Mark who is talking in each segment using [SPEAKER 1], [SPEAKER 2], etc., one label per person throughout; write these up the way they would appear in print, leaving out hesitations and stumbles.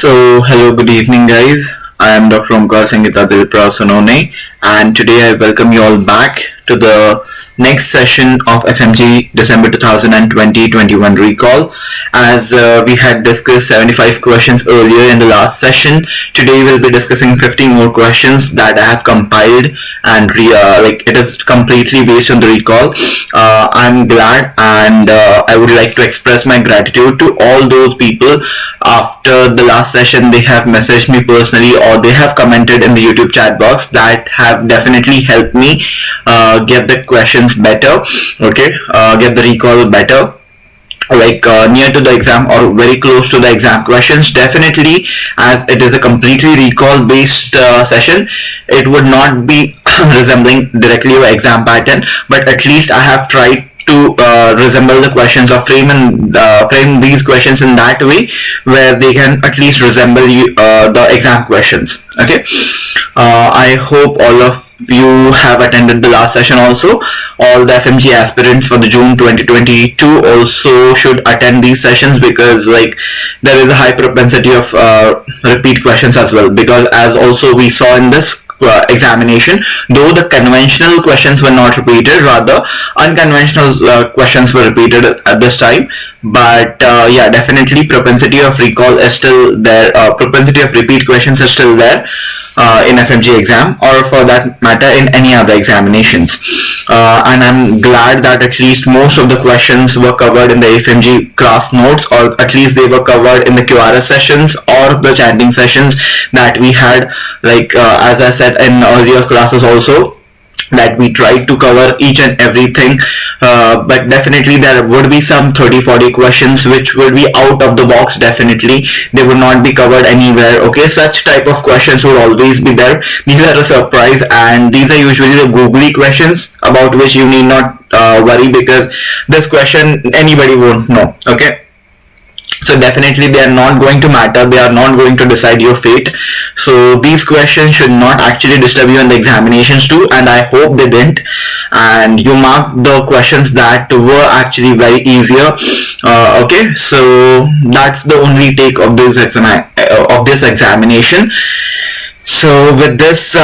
[SPEAKER 1] Hello, good evening, guys. I am Dr. Omkar Sangita Dilprasonone, and today I welcome you all back to the next session of Fmge December 2020-21 recall. As we had discussed 75 questions earlier in the last session, today we'll be discussing 15 more questions that I have compiled, and it is completely based on the recall. I'm glad, and I would like to express my gratitude to all those people. After the last session, they have messaged me personally or they have commented in the YouTube chat box that have definitely helped me get the questions better, get the recall better, near to the exam or very close to the exam questions. Definitely, as it is a completely recall based session, it would not be resembling directly your exam pattern, but at least I have tried to resemble the questions or frame these questions in that way where they can at least resemble the exam questions. I hope all of you have attended the last session also. All the Fmge aspirants for the June 2022 also should attend these sessions, because there is a high propensity of repeat questions as well, because as also we saw in this examination, though the conventional questions were not repeated, rather unconventional questions were repeated at this time, but definitely propensity of recall is still there, propensity of repeat questions is still there in Fmge exam, or for that matter in any other examinations. And I'm glad that at least most of the questions were covered in the Fmge class notes, or at least they were covered in the QRS sessions or the chanting sessions that we had, as I said in earlier classes also, that we tried to cover each and everything, but definitely there would be some 30-40 questions which would be out of the box. Definitely they would not be covered anywhere. Such type of questions would always be there. These are a surprise, and these are usually the googly questions about which you need not worry, because this question anybody won't know. So definitely they are not going to matter, they are not going to decide your fate. So these questions should not actually disturb you in the examinations too, and I hope they didn't, and you mark the questions that were actually very easier. So that's the only take of this examination. So with this,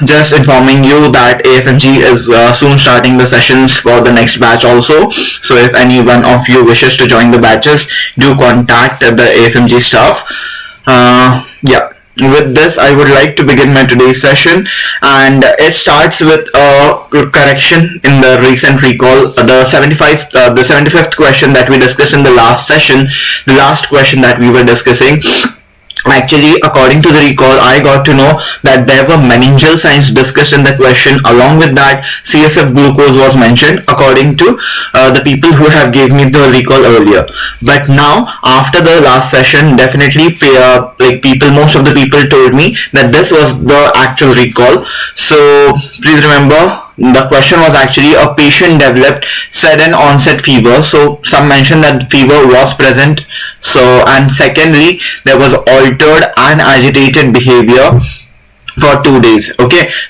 [SPEAKER 1] just informing you that AFMG is soon starting the sessions for the next batch also. So if any one of you wishes to join the batches, do contact the AFMG staff. With this, I would like to begin my today's session, and it starts with a correction in the recent recall. The 75th question that we discussed in the last session, the last question that we were discussing. Actually, according to the recall, I got to know that there were meningeal signs discussed in the question. Along with that, CSF glucose was mentioned, according to the people who have gave me the recall earlier. But now, after the last session, definitely most of the people told me that this was the actual recall. So please remember, the question was actually a patient developed sudden onset fever. So some mentioned that fever was present. So, and secondly, there was altered and agitated behavior for 2 days.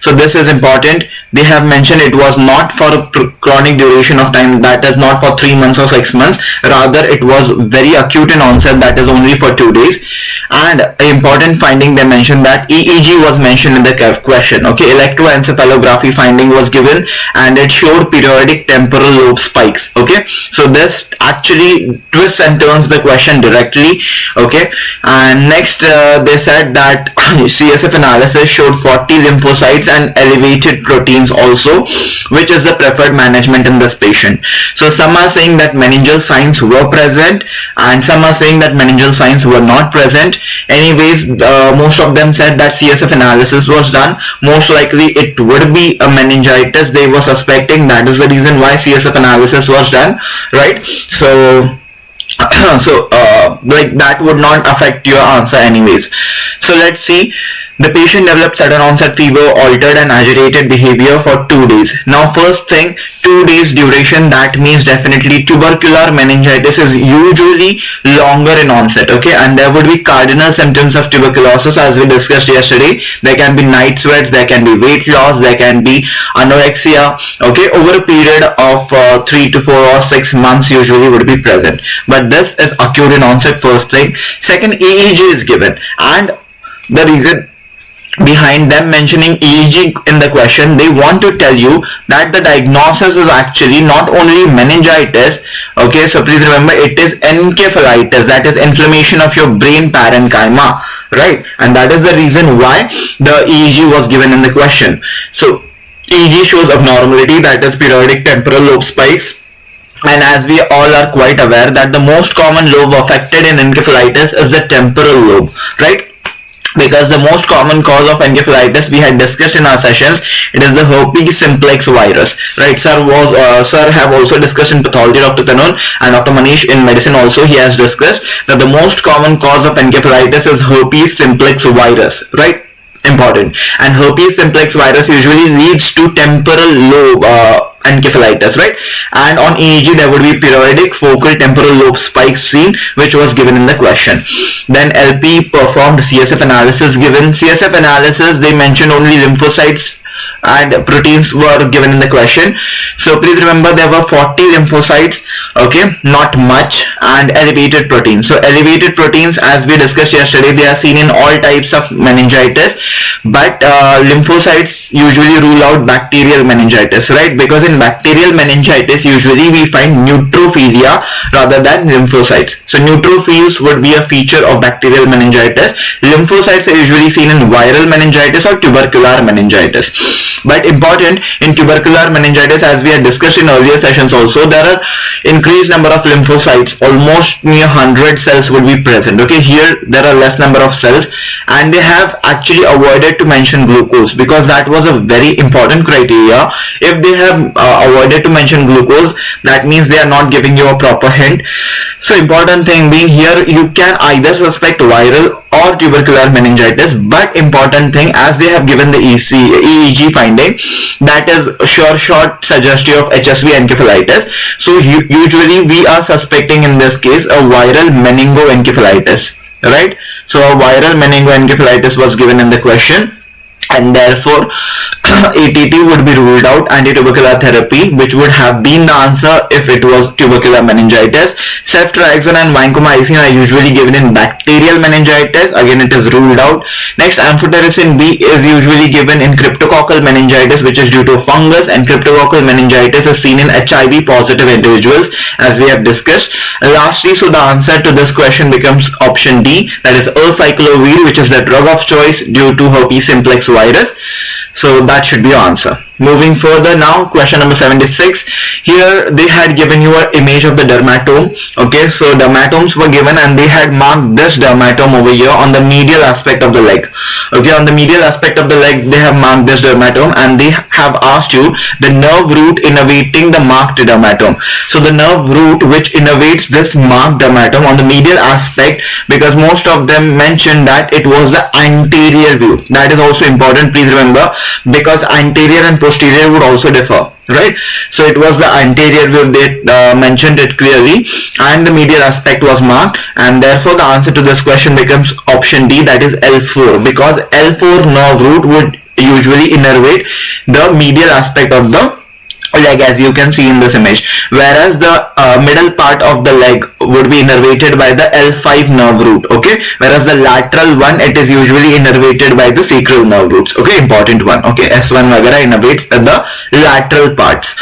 [SPEAKER 1] So this is important. They have mentioned it was not for a chronic duration of time, that is not for 3 months or 6 months, rather it was very acute in onset, that is only for 2 days. And an important finding, they mentioned that EEG was mentioned in the question. Electroencephalography finding was given, and it showed periodic temporal lobe spikes. So this actually twists and turns the question directly. And next they said that CSF analysis showed 40 lymphocytes and elevated proteins also, which is the preferred management in this patient. So some are saying that meningeal signs were present, and some are saying that meningeal signs were not present. Anyways, most of them said that CSF analysis was done. Most likely it would be a meningitis they were suspecting. That is the reason why CSF analysis was done, right? So that would not affect your answer anyways. So let's see. The patient developed sudden onset fever, altered and agitated behavior for 2 days. Now first thing, 2 days duration, that means definitely tubercular meningitis is usually longer in onset, okay, and there would be cardinal symptoms of tuberculosis as we discussed yesterday. There can be night sweats, there can be weight loss, there can be anorexia, okay, over a period of 3 to 4 or 6 months usually would be present, but this is acute in onset, first thing. Second, EEG is given, and the reason behind them mentioning EEG in the question, they want to tell you that the diagnosis is actually not only meningitis, okay, so please remember it is encephalitis, that is inflammation of your brain parenchyma, right, and that is the reason why the EEG was given in the question. So EEG shows abnormality, that is periodic temporal lobe spikes. And as we all are quite aware that the most common lobe affected in encephalitis is the temporal lobe, right? Because the most common cause of encephalitis we had discussed in our sessions, it is the herpes simplex virus, right? Sir have also discussed in pathology, Dr. Tanun, and Dr. Manish in medicine also, he has discussed that the most common cause of encephalitis is herpes simplex virus, right? Important. And herpes simplex virus usually leads to temporal lobe encephalitis, right? And on EEG there would be periodic focal temporal lobe spikes seen, which was given in the question. Then LP performed CSF analysis given. CSF analysis, they mentioned only lymphocytes and proteins were given in the question. So please remember there were 40 lymphocytes, okay, not much, and elevated proteins. So elevated proteins, as we discussed yesterday, they are seen in all types of meningitis, but lymphocytes usually rule out bacterial meningitis, right? Because in bacterial meningitis usually we find neutrophilia rather than lymphocytes. So neutrophils would be a feature of bacterial meningitis. Lymphocytes are usually seen in viral meningitis or tubercular meningitis. But important, in tubercular meningitis, as we had discussed in earlier sessions also, there are increased number of lymphocytes, almost near 100 cells would be present, okay. Here there are less number of cells, and they have actually avoided to mention glucose because that was a very important criteria. If they have avoided to mention glucose, that means they are not giving you a proper hint. So important thing being here, you can either suspect viral or tubercular meningitis, but important thing, as they have given the EEG finding, that is sure shot suggestive of HSV encephalitis. So usually we are suspecting in this case a viral meningoencephalitis, right? So a viral meningoencephalitis was given in the question, and therefore ATT would be ruled out, anti-tubercular therapy, which would have been the answer if it was tubercular meningitis. Ceftriaxone and vancomycin are usually given in bacterial meningitis, again it is ruled out. Next, amphotericin B is usually given in cryptococcal meningitis, which is due to fungus, and cryptococcal meningitis is seen in HIV positive individuals, as we have discussed. Lastly, so the answer to this question becomes option D, that is acyclovir, which is the drug of choice due to herpes simplex virus. So that should be your answer. Moving further now, question number 76. Here they had given you an image of the dermatome. Okay, so dermatomes were given and they had marked this dermatome over here on the medial aspect of the leg. Okay, on the medial aspect of the leg they have marked this dermatome, and they have asked you the nerve root innervating the marked dermatome. So the nerve root which innervates this marked dermatome on the medial aspect, because most of them mentioned that it was the anterior view. That is also important, please remember, because anterior and posterior would also differ, right? So it was the anterior view, they mentioned it clearly, and the medial aspect was marked, and therefore the answer to this question becomes option D, that is L4, because L4 nerve root would usually innervate the medial aspect of the leg, as you can see in this image, whereas the middle part of the leg would be innervated by the L5 nerve root, okay, whereas the lateral one, it is usually innervated by the sacral nerve roots, okay, important one, okay, S1 vagara innervates the lateral parts.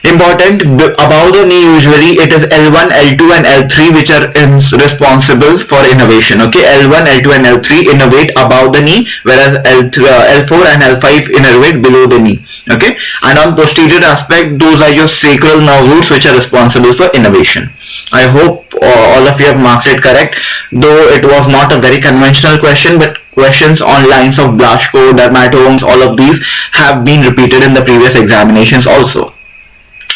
[SPEAKER 1] Important, above the knee usually it is L1, L2 and L3 which are responsible for innervation, okay, L1, L2 and L3 innervate above the knee, whereas L4 and L5 innervate below the knee, okay, and on posterior aspect, those are your sacral nerve roots which are responsible for innervation. I hope all of you have marked it correct, though it was not a very conventional question, but questions on lines of Blaschko, dermatomes, all of these have been repeated in the previous examinations also.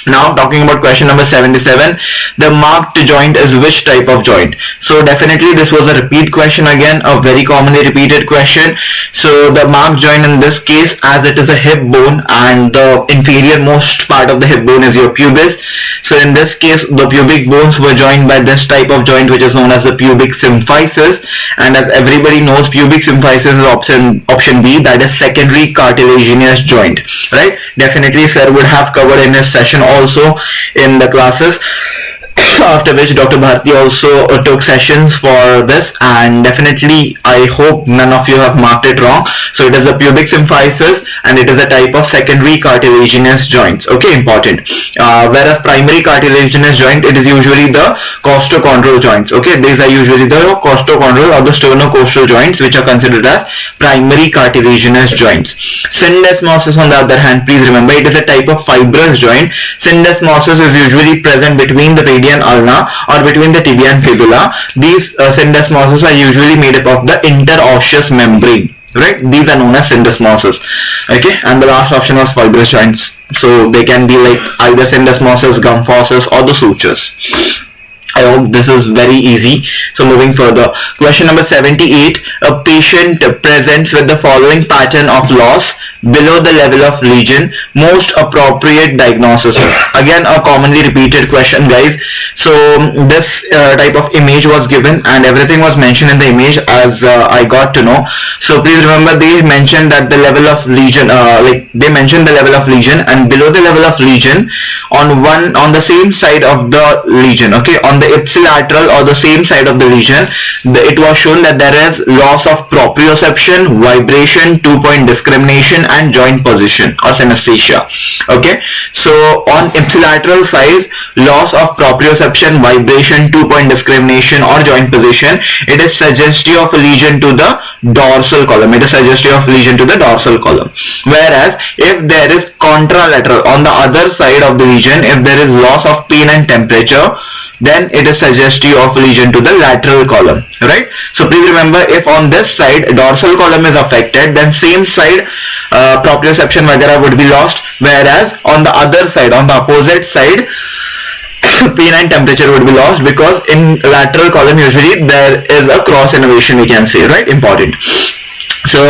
[SPEAKER 1] Now talking about question number 77, the marked joint is which type of joint? So definitely this was a repeat question again, a very commonly repeated question. So the marked joint in this case, as it is a hip bone and the inferior most part of the hip bone is your pubis. So in this case the pubic bones were joined by this type of joint which is known as the pubic symphysis, and as everybody knows pubic symphysis is option B, that is secondary cartilaginous joint, right? Definitely sir would have covered in his session also in the classes, after which Dr. Bharti also took sessions for this, and definitely I hope none of you have marked it wrong. So it is a pubic symphysis and it is a type of secondary cartilaginous joints, okay, important. Whereas primary cartilaginous joint, it is usually the costochondral joints, okay. These are usually the costochondral or the sternocostal joints which are considered as primary cartilaginous joints. Syndesmosis on the other hand, please remember, it is a type of fibrous joint. Syndesmosis is usually present between the radii and ulna or between the tibia and fibula. These syndesmosis are usually made up of the interosseous membrane, right? These are known as syndesmosis, okay. And the last option was fibrous joints, so they can be like either syndesmosis, gum fosses or the sutures. I hope this is very easy. So moving further, question number 78, a patient presents with the following pattern of loss below the level of lesion, most appropriate diagnosis. Again a commonly repeated question, guys. So this type of image was given and everything was mentioned in the image as I got to know. So please remember, they mentioned that the level of lesion, they mentioned the level of lesion, and below the level of lesion on the same side of the lesion, okay, on the ipsilateral or the same side of the lesion, it was shown that there is loss of proprioception, vibration, 2-point discrimination and joint position or synesthesia, okay. So on ipsilateral side, loss of proprioception, vibration, 2-point discrimination or joint position, it is suggestive of a lesion to the dorsal column. It is suggestive of lesion to the dorsal column. Whereas if there is contralateral on the other side of the lesion, if there is loss of pain and temperature, then it is suggestive of lesion to the lateral column, right? So please remember, if on this side dorsal column is affected, then same side proprioception vagara would be lost, whereas on the other side, on the opposite side, pain and temperature would be lost, because in lateral column usually there is a cross innervation, we can say, right? Important. So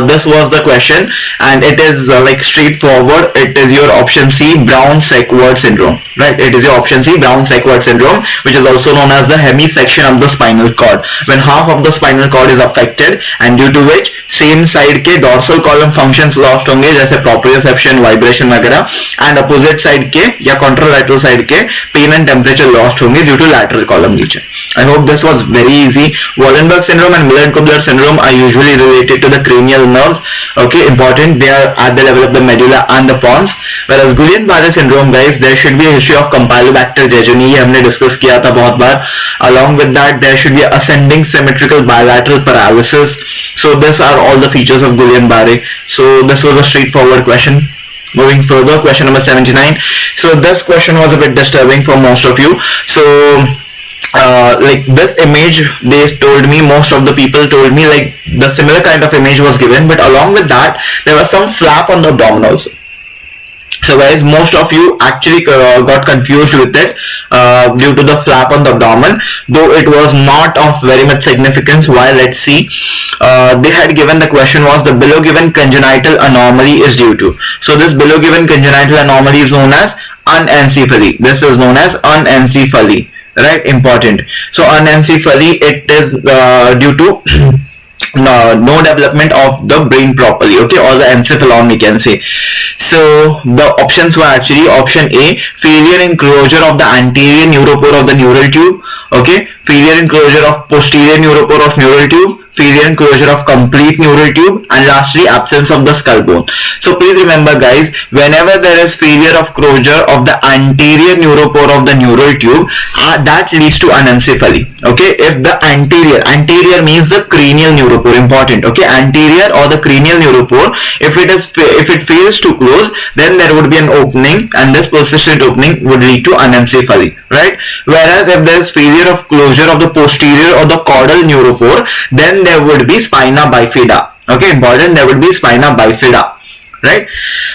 [SPEAKER 1] this was the question, and it is like straightforward. It is your option C, Brown-Séquard syndrome, right? It is your option C, Brown-Séquard syndrome, which is also known as the hemisection of the spinal cord, when half of the spinal cord is affected and due to which same side के dorsal column functions lost होंगे, जैसे proprioception, vibration वगैरह, and opposite side के या contralateral side के pain and temperature lost होंगे due to lateral column lesion. I hope this was very easy. Wallenberg syndrome and Miller-Kubler syndrome are usually related to the cranial nerves, okay, important. They are at the level of the medulla and the pons. Whereas Guillain-Barré syndrome, guys, there should be a history of Campylobacter jejuni, ये हमने discuss किया था बहुत बार. Along with that, there should be ascending symmetrical bilateral paralysis. So these are all the features of Guillain-Barré. So this was a straightforward question. Moving further, question number 79. So this question was a bit disturbing for most of you. So like this image, they told me, most of the people told me like the similar kind of image was given, but along with that there was some flap on the abdomen also. So guys, most of you actually got confused with it due to the flap on the abdomen, though it was not of very much significance. Why? Let's see. They had given, the question was, the below given congenital anomaly is due to. So this below given congenital anomaly is known as anencephaly. This is known as anencephaly, right? Important. So anencephaly, it is due to no development of the brain properly, okay, or the encephalon, we can say. So the options were actually option A, failure in closure of the anterior neuropore of the neural tube, okay, failure in closure of posterior neuropore of neural tube, failure in closure of complete neural tube, and lastly absence of the skull bone. So please remember, guys, whenever there is failure of closure of the anterior neuropore of the neural tube, that leads to anencephaly, okay. If the anterior means the cranial neuropore, important, okay, anterior or the cranial neuropore, if it fails to close, then there would be an opening, and this persistent opening would lead to anencephaly, right? Whereas if there is failure of closure of the posterior or the caudal neuropore, then there would be spina bifida, okay, important, there would be spina bifida, right?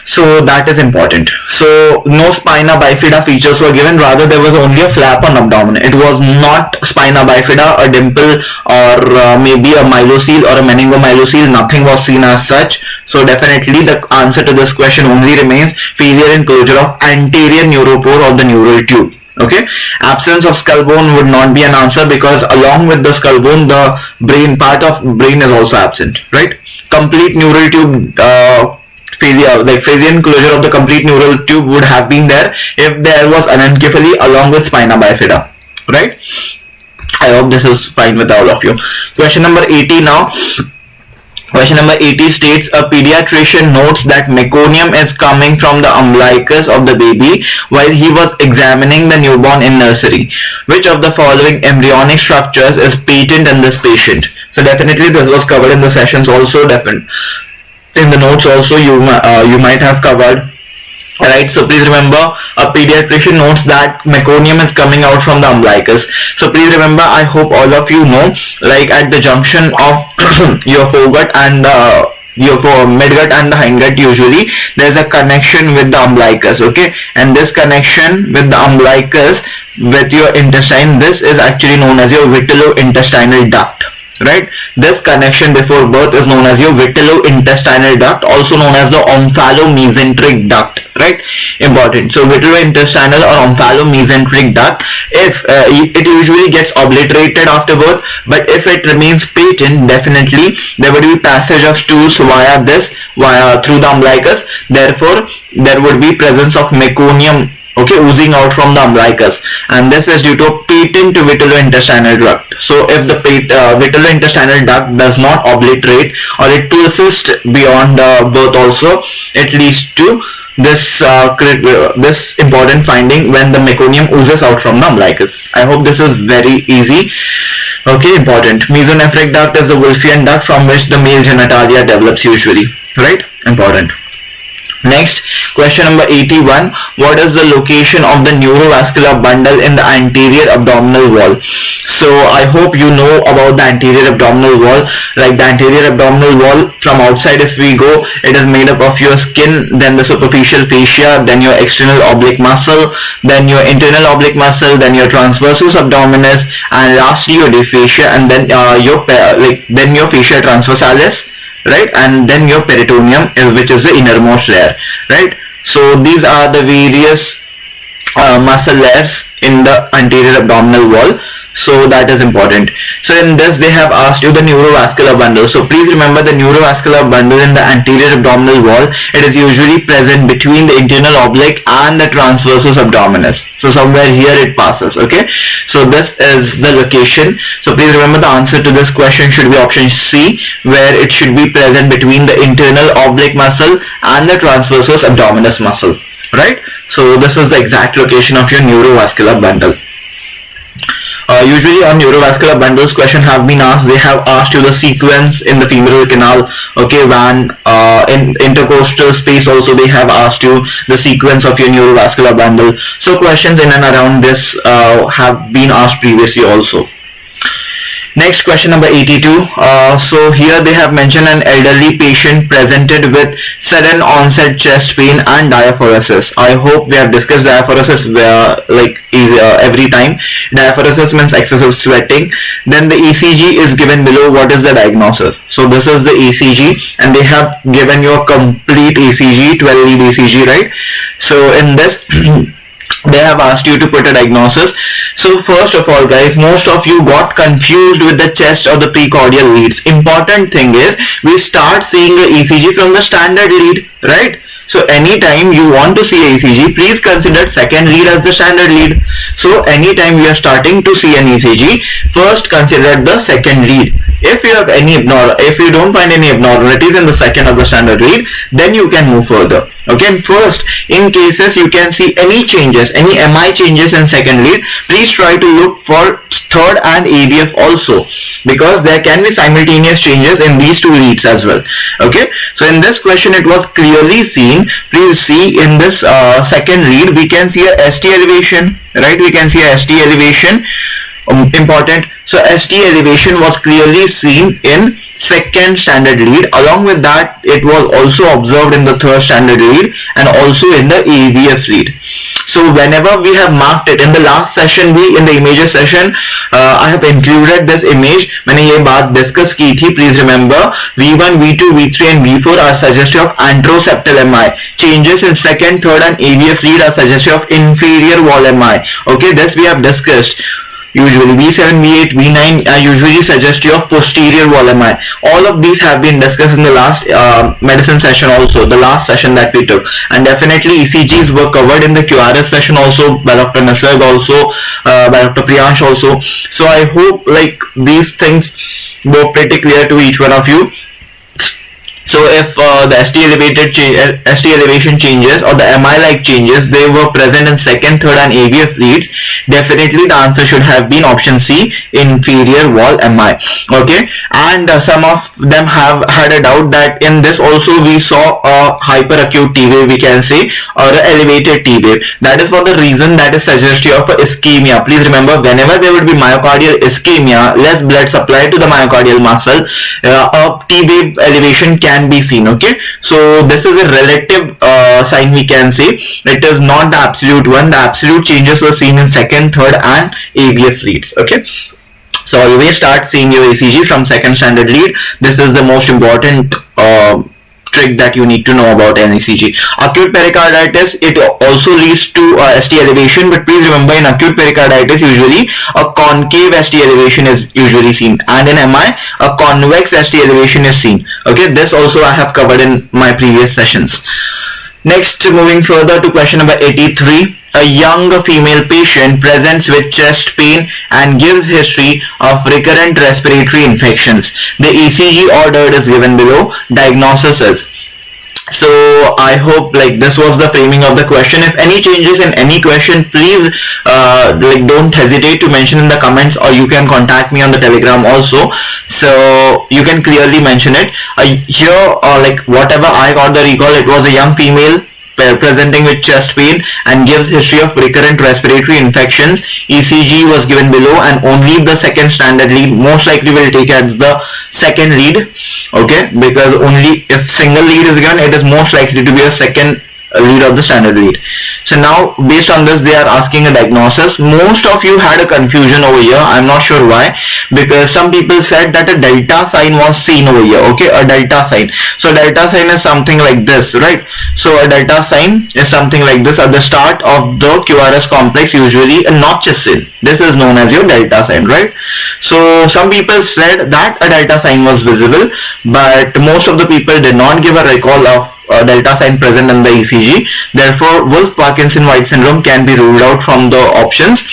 [SPEAKER 1] So that is important. So no spina bifida features were given, rather there was only a flap on abdomen. It was not spina bifida, a dimple, or maybe a myelocele or a meningomyelocele. Nothing was seen as such. So definitely the answer to this question only remains failure in closure of anterior neuropore of the neural tube. Okay, absence of skull bone would not be an answer, because along with the skull bone, the brain, part of brain is also absent, right? Complete neural tube failure, like failure in closure of the complete neural tube would have been there if there was anencephaly along with spina bifida, right? I hope this is fine with all of you. Question number 80 now. Question number 80 states a pediatrician notes that meconium is coming from the umbilicus of the baby while he was examining the newborn in nursery. Which of the following embryonic structures is patent in this patient? So definitely this was covered in the sessions also, in the notes also you might have covered. Right, so please remember, a pediatrician notes that meconium is coming out from the umbilicus. So please remember, I hope all of you know, like at the junction of your foregut and your midgut and the hindgut, usually there's a connection with the umbilicus, okay? And this connection with the umbilicus with your intestine, this is actually known as your vitellointestinal duct. Right, this connection before birth is known as your vitellointestinal duct, also known as the omphalomesenteric duct, right? Important. So vitellointestinal or omphalomesenteric duct, if it usually gets obliterated after birth, but if it remains patent, definitely there would be passage of stools through the umbilicus. Therefore there would be presence of meconium, okay, oozing out from the umbilicus, and this is due to a patent vitellointestinal duct. So if the vitellointestinal duct does not obliterate or it persists beyond birth also, it leads to this this important finding when the meconium oozes out from the umbilicus. I hope this is very easy. Okay, important. Mesonephric duct is the Wolffian duct from which the male genitalia develops usually, right? Important. Next, question number 81. What is the location of the neurovascular bundle in the anterior abdominal wall? So I hope you know about the anterior abdominal wall. Like the anterior abdominal wall, from outside if we go, it is made up of your skin, then the superficial fascia, then your external oblique muscle, then your internal oblique muscle, then your transversus abdominis, and lastly your dysphagia, and then your fascia transversalis, right, and then your peritoneum, which is the innermost layer, right? So these are the various muscle layers in the anterior abdominal wall. So that is important. So in this they have asked you the neurovascular bundle. So please remember the neurovascular bundle in the anterior abdominal wall, it is usually present between the internal oblique and the transversus abdominis. So somewhere here it passes, okay? So this is the location. So please remember the answer to this question should be option C, where it should be present between the internal oblique muscle and the transversus abdominis muscle, right? So this is the exact location of your neurovascular bundle. Usually on neurovascular bundles question have been asked, they have asked you the sequence in the femoral canal, okay, when in intercostal space also they have asked you the sequence of your neurovascular bundle. So questions in and around this have been asked previously also. Next, question number 82. So here they have mentioned an elderly patient presented with sudden onset chest pain and diaphoresis. I hope we have discussed diaphoresis every time. Diaphoresis means excessive sweating. Then the ECG is given below. What is the diagnosis? So this is the ECG, and they have given you a complete ECG, 12 lead ECG, right? So in this they have asked you to put a diagnosis. So first of all guys, most of you got confused with the chest or the precordial leads. Important thing is we start seeing the ECG from the standard lead, right? So anytime you want to see a ECG, please consider second lead as the standard lead. So anytime you are starting to see an ECG, first consider the second lead. If you have if you don't find any abnormalities in the second or the standard lead, then you can move further. Okay, and first, in cases you can see any changes, any MI changes in second lead, please try to look for third and ABF also, because there can be simultaneous changes in these two leads as well. Okay, so in this question it was clearly seen. Please see in this second lead we can see a ST elevation, right? We can see a ST elevation. Important. So ST elevation was clearly seen in second standard lead. Along with that, it was also observed in the third standard lead and also in the AVF lead. So whenever we have marked it in the last session, in the images session, I have included this image. मैंने ये बात discuss की थी. Please remember, V1, V2, V3 and V4 are suggestive of anteroseptal MI. Changes in second, third and AVF lead are suggestive of inferior wall MI. Okay, this we have discussed. Usually V7, V8, V9 are usually suggestive of posterior wall MI. All of these have been discussed in the last medicine session also, the last session that we took. And definitely ECGs were covered in the QRS session also by Dr. Nasrag also, by Dr. Priyansh also. So I hope like these things were pretty clear to each one of you. So if the ST elevation changes or the MI-like changes, they were present in second, third and AVF leads, definitely the answer should have been option C, inferior wall MI. Okay, and some of them have had a doubt that in this also we saw a hyperacute T wave, we can say, or an elevated T wave. That is for the reason that is suggestive of ischemia. Please remember, whenever there would be myocardial ischemia, less blood supply to the myocardial muscle, a T wave elevation can be seen. Okay, so this is a relative sign, we can say. It is not the absolute one. The absolute changes were seen in second, third and AVF leads. Okay, so always start seeing your ECG from second standard lead. This is the most important trick that you need to know about an ECG. Acute pericarditis, it also leads to ST elevation, but please remember, in acute pericarditis usually a concave ST elevation is usually seen, and in MI a convex ST elevation is seen. Okay, this also I have covered in my previous sessions. Next, moving further to question number 83. A young female patient presents with chest pain and gives history of recurrent respiratory infections. The ECG ordered is given below. Diagnosis is. So I hope like this was the framing of the question. If any changes in any question, please like don't hesitate to mention in the comments, or you can contact me on the Telegram also, so you can clearly mention it. Here like whatever I got the recall, it was a young female presenting with chest pain and gives history of recurrent respiratory infections. ECG was given below, and only the second standard lead most likely will take as the second lead. Okay, because only if single lead is given, it is most likely to be a second lead of the standard lead. So now based on this they are asking a diagnosis. Most of you had a confusion over here. I'm not sure why, because some people said that a delta sign was seen over here. Okay, a delta sign. So delta sign is something like this, right? So a delta sign is something like this. At the start of the QRS complex usually a notch is seen. This is known as your delta sign, right? So some people said that a delta sign was visible, but most of the people did not give a recall of delta sign present in the ECG. Therefore, Wolff-Parkinson-White syndrome can be ruled out from the options.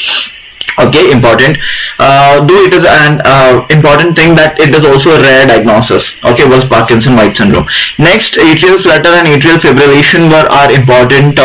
[SPEAKER 1] Okay, important. Though it is an important thing that it is also a rare diagnosis. Okay, Wolff-Parkinson-White syndrome. Next, atrial flutter and atrial fibrillation are important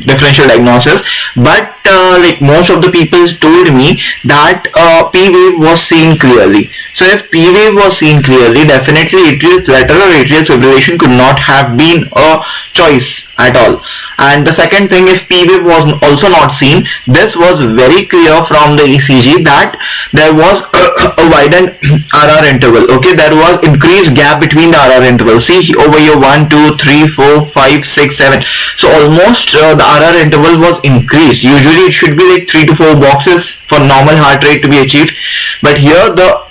[SPEAKER 1] differential diagnosis. But like most of the people told me that P wave was seen clearly. So if P wave was seen clearly, definitely atrial flutter or atrial fibrillation could not have been a choice at all. And the second thing, if P wave was also not seen, this was very clear from the ECG that there was a widened RR interval. Okay, there was increased gap between the RR intervals. See over here, 1, 2, 3, 4, 5, 6, 7. So almost the RR interval was increased. Usually it should be like 3 to 4 boxes for normal heart rate to be achieved, but here the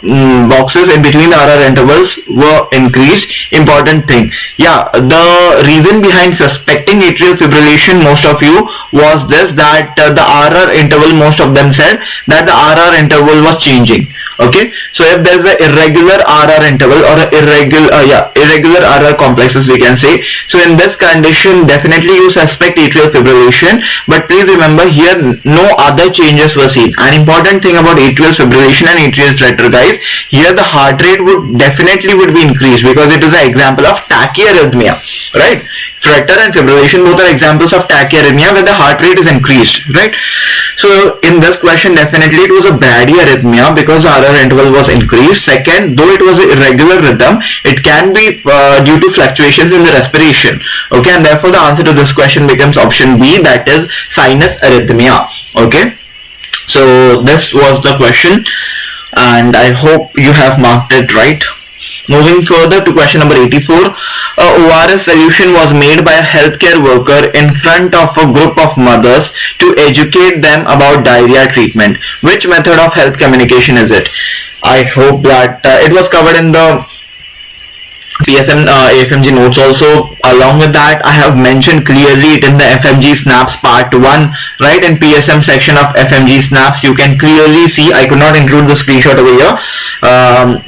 [SPEAKER 1] boxes in between the RR intervals were increased. Important thing, yeah, the reason behind suspecting atrial fibrillation, most of you, was this, that the RR interval, most of them said that the RR interval was changing. Okay, so if there is a irregular RR interval or a irregular RR complexes, we can say, so in this condition definitely you suspect atrial fibrillation. But please remember, here no other changes were seen. An important thing about atrial fibrillation and atrial flutter, guys, here the heart rate would definitely be increased, because it is an example of tachyarrhythmia, right? Flutter and fibrillation both are examples of tachyarrhythmia where the heart rate is increased, right? So in this question definitely it was a bradyarrhythmia because the RR interval was increased. Second, though it was an irregular rhythm, it can be due to fluctuations in the respiration. Okay, and therefore the answer to this question becomes option B, that is sinus arrhythmia. Okay. So this was the question, and I hope you have marked it right. Moving further to question number 84, a ORS solution was made by a healthcare worker in front of a group of mothers to educate them about diarrhea treatment. Which method of health communication is it? I hope that it was covered in the Fmge notes also. Along with that, I have mentioned clearly it in the Fmge snaps part 1, right? In PSM section of Fmge snaps, you can clearly see, I could not include the screenshot over here,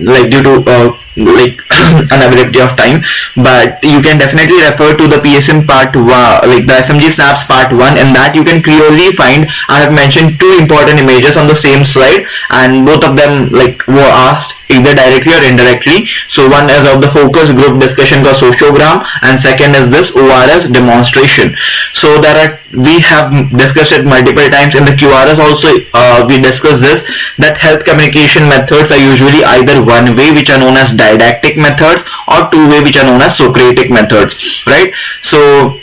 [SPEAKER 1] like due to unavailability of time, but you can definitely refer to the PSM part 1, like the Fmge snaps part 1. In that you can clearly find I have mentioned two important images on the same slide, and both of them like were asked either directly or indirectly. So one is of the focus group discussion called sociogram, and second is this ORS demonstration. So we have discussed it multiple times in the QRS also. We discussed this, that health communication methods are usually either one way, which are known as didactic methods, or two way, which are known as Socratic methods, right? So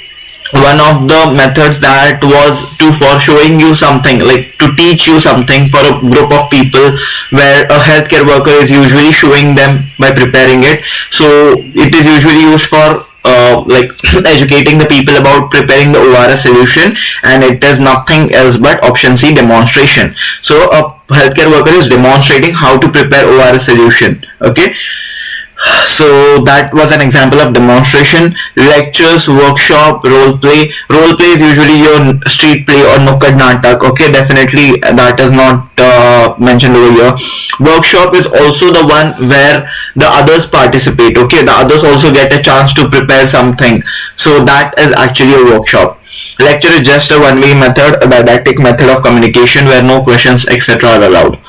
[SPEAKER 1] one of the methods that was for showing you something, like to teach you something for a group of people, where a healthcare worker is usually showing them by preparing it. So it is usually used for like educating the people about preparing the ORS solution, and it is nothing else but option C, demonstration. So a healthcare worker is demonstrating how to prepare ORS solution. Okay, so that was an example of demonstration. Lectures, workshop, role play. Role play is usually your street play or nukkad natak. Okay, definitely that is not mentioned over here. Workshop is also the one where the others participate. Okay, the others also get a chance to prepare something. So that is actually a workshop. Lecture is just a one-way method, a didactic method of communication where no questions etc. are allowed.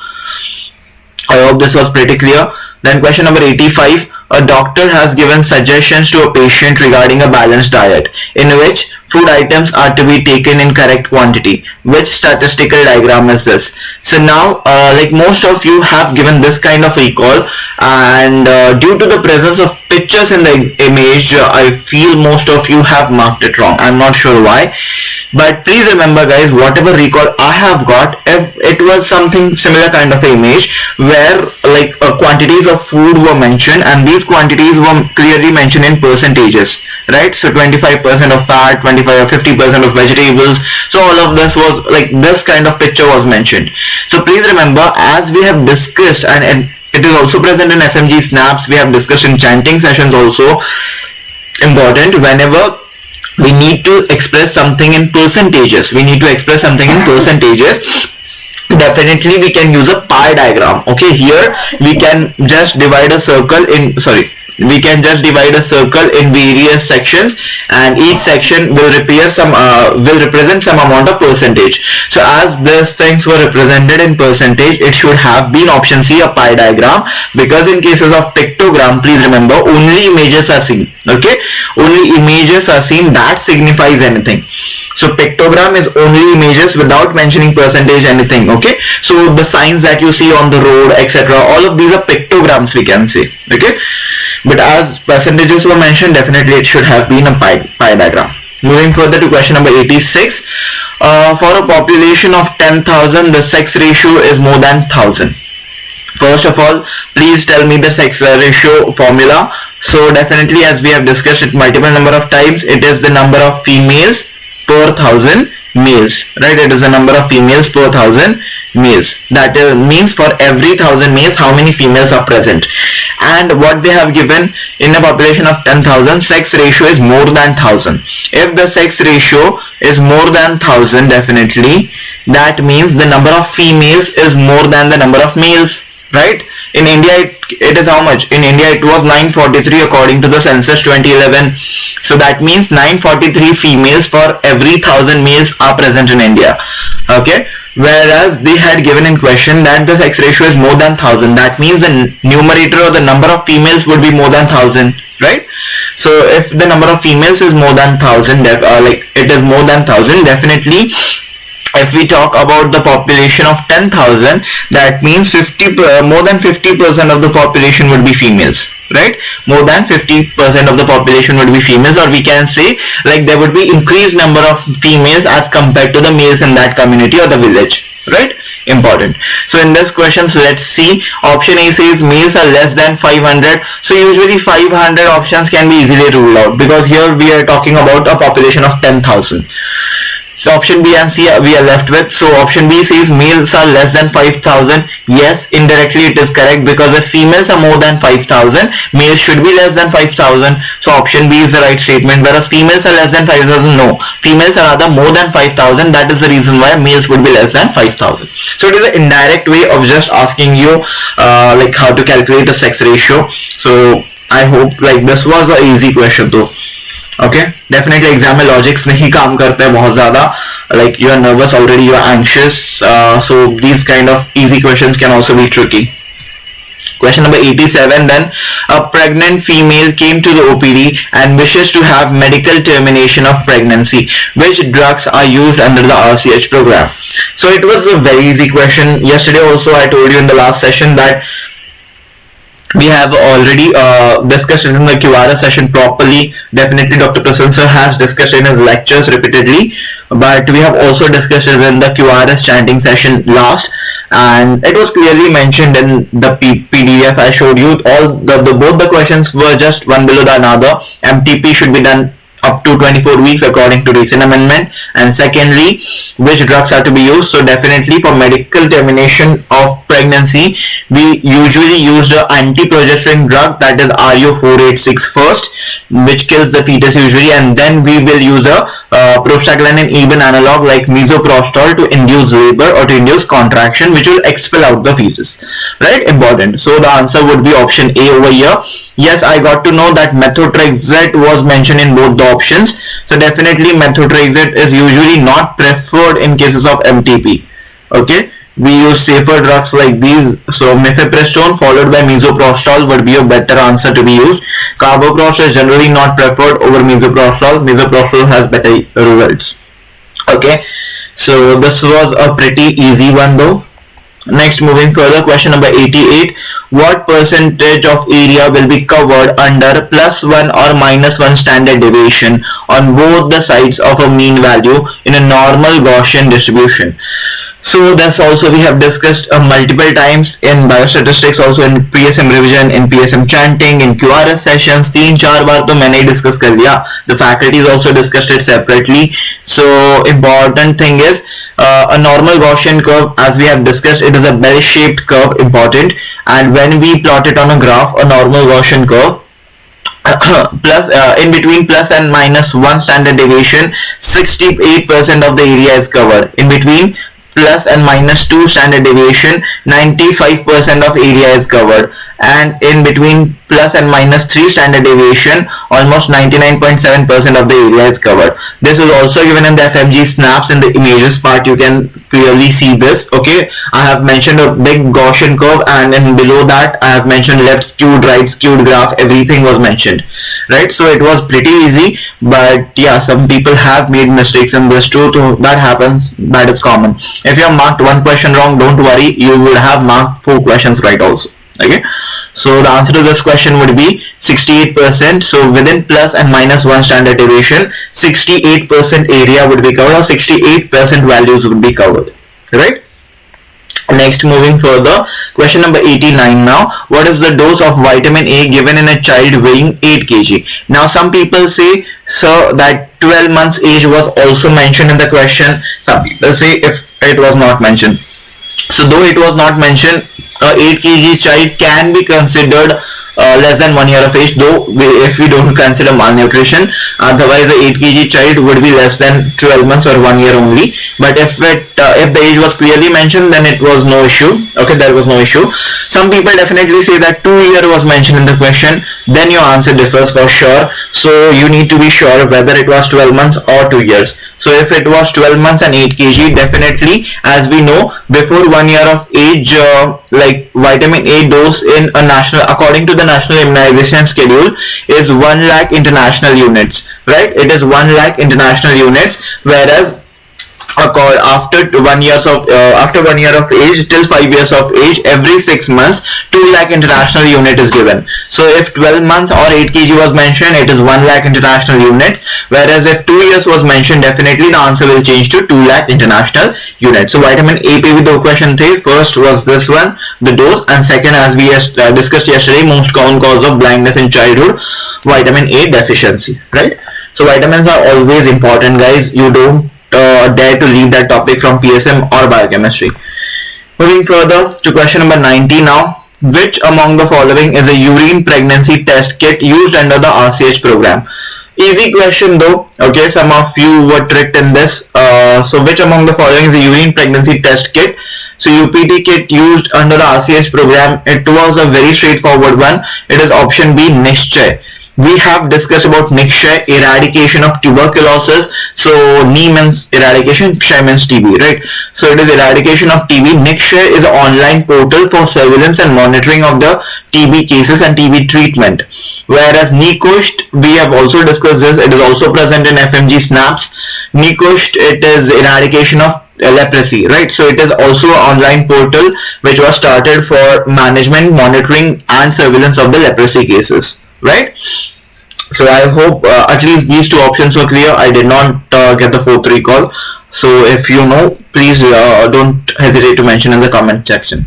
[SPEAKER 1] I hope this was pretty clear. Then question number 85, a doctor has given suggestions to a patient regarding a balanced diet, in which food items are to be taken in correct quantity. Which statistical diagram is this? So now, like most of you have given this kind of recall, and due to the presence of pictures in the image, I feel most of you have marked it wrong. I'm not sure why, but please remember guys, whatever recall I have got, if it was something similar kind of image where like quantities of food were mentioned, and these quantities were clearly mentioned in percentages, right? So 25% of fat, 25 or 50% of vegetables. So all of this was like this kind of picture was mentioned. So please remember, as we have discussed, and it is also present in Fmge snaps, we have discussed in chanting sessions also, important, whenever we need to express something in percentages, definitely we can use a pie diagram. Okay, here we can just divide a circle in various sections, and each section will represent some amount of percentage. So as these things were represented in percentage, it should have been option C, a pie diagram, because in cases of pictogram, please remember, only images are seen. Okay, only images are seen, that signifies anything. So pictogram is only images without mentioning percentage anything. Okay, so the signs that you see on the road etc., all of these are pictograms, we can say. Okay, but as percentages were mentioned, definitely it should have been a pie diagram. Moving further to question number 86, for a population of 10,000, the sex ratio is more than 1,000. First of all, please tell me the sex ratio formula. So definitely, as we have discussed it multiple number of times, it is the number of females per 1,000 males, right? It is the number of females per 1,000 males. That means for every 1,000 males, how many females are present. And what they have given, in a population of 10,000, sex ratio is more than 1,000. If the sex ratio is more than 1,000, definitely that means the number of females is more than the number of males, right? In India, it is how much? In India, it was 943 according to the census 2011. So that means 943 females for every 1,000 males are present in India. Okay, whereas they had given in question that the sex ratio is more than 1,000. That means the numerator or the number of females would be more than 1,000, right? So if the number of females is more than 1,000, like it is more than 1,000, definitely. If we talk about the population of 10,000, that means more than 50% of the population would be females, right? More than 50% of the population would be females, or we can say like there would be increased number of females as compared to the males in that community or the village, right? Important. So in this question, so let's see. Option A says males are less than 500. So usually 500 options can be easily ruled out, because here we are talking about a population of 10,000. So option B and C we are left with. So option B says males are less than 5,000. Yes, indirectly it is correct, because if females are more than 5,000, males should be less than 5,000. So option B is the right statement. Whereas females are less than 5,000, no. Females are rather more than 5,000. That is the reason why males would be less than 5,000. So it is an indirect way of just asking you like how to calculate the sex ratio. So I hope like this was an easy question though. Okay, definitely exam में logics नहीं काम करते हैं बहुत ज़्यादा, like you are nervous already, you are anxious, so these kind of easy questions can also be tricky. Question number 87 then. A pregnant female came to the OPD and wishes to have medical termination of pregnancy. Which drugs are used under the RCH program? So it was a very easy question. Yesterday also I told you in the last session that we have already discussed it in the QRS session properly. Definitely Dr. Prasan sir has discussed in his lectures repeatedly, but we have also discussed it in the QRS chanting session last, and it was clearly mentioned in the PDF I showed you. All both the questions were just one below the another. MTP should be done up to 24 weeks according to recent amendment, and secondly, which drugs are to be used. So definitely for medical termination of pregnancy, we usually use the anti-progesterone drug, that is RU486 first, which kills the fetus usually, and then we will use a prostaglandin even analog like misoprostol to induce labor or to induce contraction, which will expel out the fetus. Right? Important. So the answer would be option A over here. Yes, I got to know that methotrexate was mentioned in both the options. So definitely methotrexate is usually not preferred in cases of MTP. Okay, we use safer drugs like these. So mifepristone followed by misoprostol would be a better answer to be used. Carboprostol is generally not preferred over misoprostol. Misoprostol has better results. Okay, so this was a pretty easy one though. Next, moving further, question number 88. What percentage of area will be covered under +1 or -1 standard deviation on both the sides of a mean value in a normal Gaussian distribution? So that's also we have discussed multiple times in biostatistics, also in PSM revision, in PSM chanting, in QRS sessions. 3-4 बार तो मैंने discuss कर लिया. The faculties also discussed it separately. So important thing is a normal Gaussian curve, as we have discussed, it is a bell-shaped curve. Important, and when we plot it on a graph, a normal Gaussian curve, plus in between plus and -1 standard deviation, 68% of the area is covered. In between plus and -2 standard deviation, 95% of area is covered, and in between plus and -3 standard deviation, almost 99.7% of the area is covered. This is also given in the FMG snaps. In the images part you can clearly see this. Okay, I have mentioned a big Gaussian curve, and then below that I have mentioned left skewed, right skewed graph. Everything was mentioned, right? So it was pretty easy, but yeah, some people have made mistakes in this too. So that happens, that is common. If you have marked one question wrong, don't worry, you will have marked 4 questions right also. Okay, so the answer to this question would be 68%. So within plus and -1 standard deviation, 68% area would be covered, or 68% values would be covered, right? Next, moving further, question number 89 now. What is the dose of vitamin A given in a child weighing 8 kg? Now some people say, sir, that 12 months age was also mentioned in the question. Some people say if it was not mentioned. So though it was not mentioned, 8 kg child can be considered less than 1 year of age, though if we don't consider malnutrition. Otherwise the 8 kg child would be less than 12 months or 1 year only. But if the age was clearly mentioned, then it was no issue. Okay, there was no issue. Some people definitely say that 2 year was mentioned in the question. Then your answer differs for sure. So you need to be sure whether it was 12 months or 2 years. So if it was 12 months and 8 kg, definitely, as we know, before 1 year of age, like vitamin A dose in a national, according to the national immunization schedule, is 1 lakh international units, right? It is 1 lakh international units, whereas occurred after 1 year of age till 5 years of age, every 6 months 2 lakh international unit is given. So if 12 months or 8 kg was mentioned, it is 1 lakh international units, whereas if 2 years was mentioned, definitely the answer will change to 2 lakh international units. So vitamin A पे भी दो question थे. First was this one, the dose, and second, as we discussed yesterday, most common cause of blindness in childhood, vitamin A deficiency, right? So vitamins are always important, guys. You don't dare to leave that topic from PSM or biochemistry. Moving further to question number 90 now. Which among the following is a urine pregnancy test kit used under the RCH program? Easy question though. Okay, some of you were tricked in this. So which among the following is a urine pregnancy test kit? So UPT kit used under the RCH program. It was a very straightforward one. It is option B, Nishchay. We have discussed about Nishchay, eradication of tuberculosis. So Ni means eradication, Kshay means TB, right? So it is eradication of TB. Nishchay is an online portal for surveillance and monitoring of the TB cases and TB treatment. Whereas Nikusht, we have also discussed this. It is also present in Fmge snaps. Nikusht, it is eradication of leprosy, right? So it is also an online portal which was started for management, monitoring and surveillance of the leprosy cases, right? So I hope at least these two options were clear. I did not get the fourth recall. So if you know, please don't hesitate to mention in the comment section.